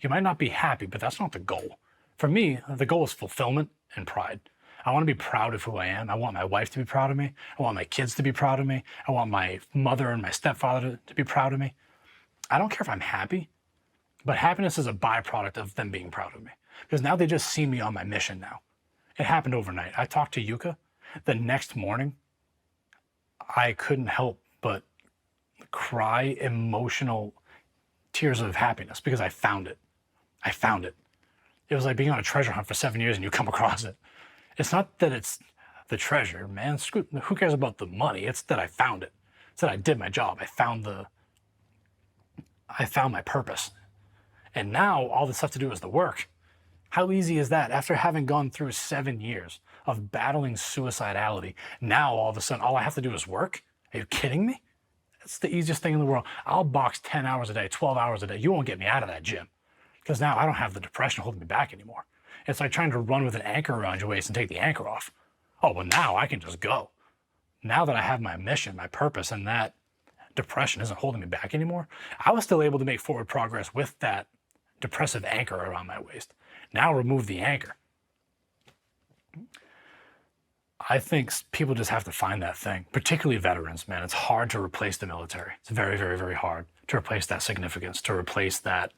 [SPEAKER 1] You might not be happy, but that's not the goal. For me, the goal is fulfillment and pride. I want to be proud of who I am. I want my wife to be proud of me. I want my kids to be proud of me. I want my mother and my stepfather to be proud of me. I don't care if I'm happy, but happiness is a byproduct of them being proud of me. Because now they just see me on my mission now. It happened overnight. I talked to Yuka. The next morning, I couldn't help but cry emotional tears of happiness because I found it. I found it. It was like being on a treasure hunt for 7 years and you come across it. It's not that it's the treasure, man. Who cares about the money? It's that I found it. It's that I did my job. I found my purpose. And now all that's left to do is the work. How easy is that? After having gone through 7 years of battling suicidality, now all of a sudden all I have to do is work? Are you kidding me? It's the easiest thing in the world. I'll box 10 hours a day, 12 hours a day. You won't get me out of that gym because now I don't have the depression holding me back anymore. It's like trying to run with an anchor around your waist and take the anchor off. Oh, well, now I can just go. Now that I have my mission, my purpose, and that depression isn't holding me back anymore, I was still able to make forward progress with that depressive anchor around my waist. Now remove the anchor. I think people just have to find that thing, particularly veterans, man. It's hard to replace the military. It's very, very, very hard to replace that significance, to replace that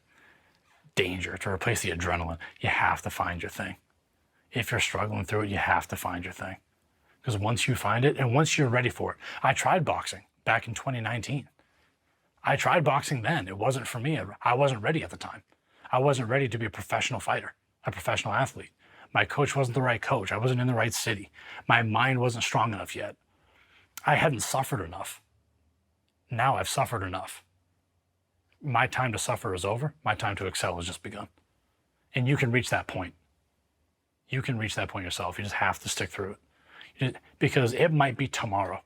[SPEAKER 1] danger, to replace the adrenaline. You have to find your thing. If you're struggling through it, you have to find your thing. Because once you find it and once you're ready for it, I tried boxing back in 2019. I tried boxing then. It wasn't for me. I wasn't ready at the time. I wasn't ready to be a professional fighter, a professional athlete. My coach wasn't the right coach. I wasn't in the right city. My mind wasn't strong enough yet. I hadn't suffered enough. Now I've suffered enough. My time to suffer is over. My time to excel has just begun. And you can reach that point. You can reach that point yourself. You just have to stick through it. Because it might be tomorrow.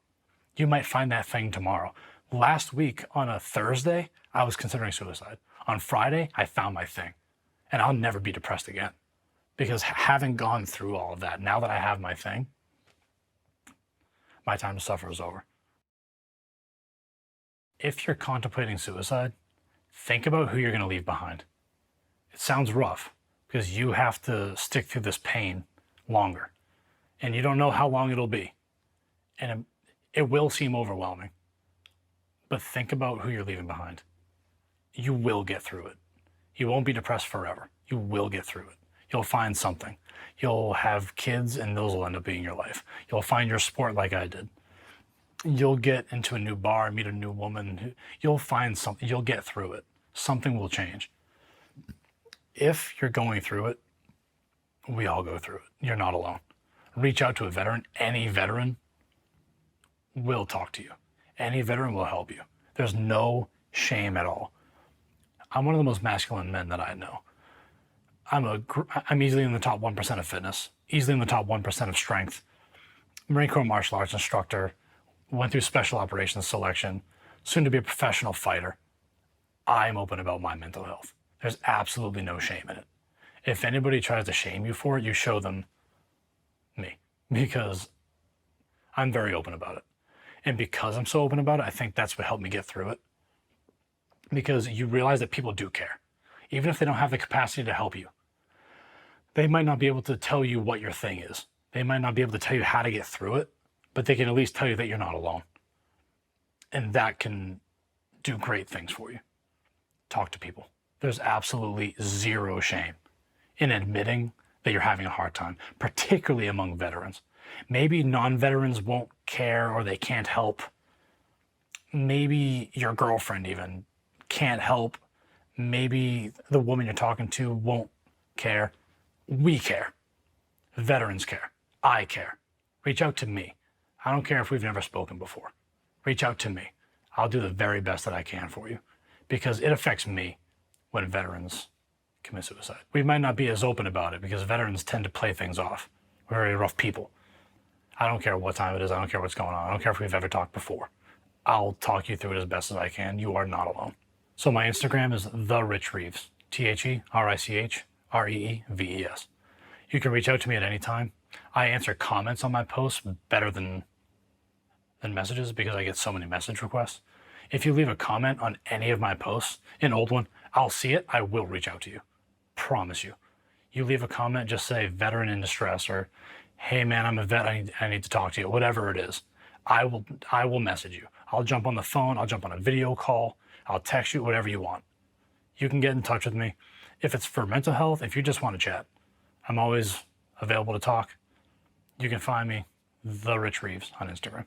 [SPEAKER 1] You might find that thing tomorrow. Last week on a Thursday, I was considering suicide. On Friday, I found my thing. And I'll never be depressed again. Because having gone through all of that, now that I have my thing, my time to suffer is over. If you're contemplating suicide, think about who you're going to leave behind. It sounds rough because you have to stick through this pain longer. And you don't know how long it'll be. And it will seem overwhelming. But think about who you're leaving behind. You will get through it. You won't be depressed forever. You will get through it. You'll find something. You'll have kids and those will end up being your life. You'll find your sport like I did. You'll get into a new bar, meet a new woman. You'll find something. You'll get through it. Something will change. If you're going through it, we all go through it. You're not alone. Reach out to a veteran. Any veteran will talk to you. Any veteran will help you. There's no shame at all. I'm one of the most masculine men that I know. I'm easily in the top 1% of fitness, easily in the top 1% of strength. Marine Corps martial arts instructor, went through special operations selection, soon to be a professional fighter. I'm open about my mental health. There's absolutely no shame in it. If anybody tries to shame you for it, you show them me, because I'm very open about it. And because I'm so open about it, I think that's what helped me get through it. Because you realize that people do care. Even if they don't have the capacity to help you. They might not be able to tell you what your thing is. They might not be able to tell you how to get through it, but they can at least tell you that you're not alone. And that can do great things for you. Talk to people. There's absolutely zero shame in admitting that you're having a hard time, particularly among veterans. Maybe non-veterans won't care or they can't help. Maybe your girlfriend even can't help. Maybe the woman you're talking to won't care. We care. Veterans care. I care. Reach out to me. I don't care if we've never spoken before. Reach out to me. I'll do the very best that I can for you, because it affects me when veterans commit suicide. We might not be as open about it because veterans tend to play things off. We're very rough people. I don't care what time it is. I don't care what's going on. I don't care if we've ever talked before. I'll talk you through it as best as I can. You are not alone. So my Instagram is the Rich Reeves, TheRichReeves. You can reach out to me at any time. I answer comments on my posts better than messages because I get so many message requests. If you leave a comment on any of my posts, an old one, I'll see it. I will reach out to you. Promise you. You leave a comment, just say veteran in distress or hey man, I'm a vet. I need to talk to you. Whatever it is, I will message you. I'll jump on the phone. I'll jump on a video call. I'll text you, whatever you want. You can get in touch with me. If it's for mental health, if you just want to chat, I'm always available to talk. You can find me, The Rich Reeves, on Instagram.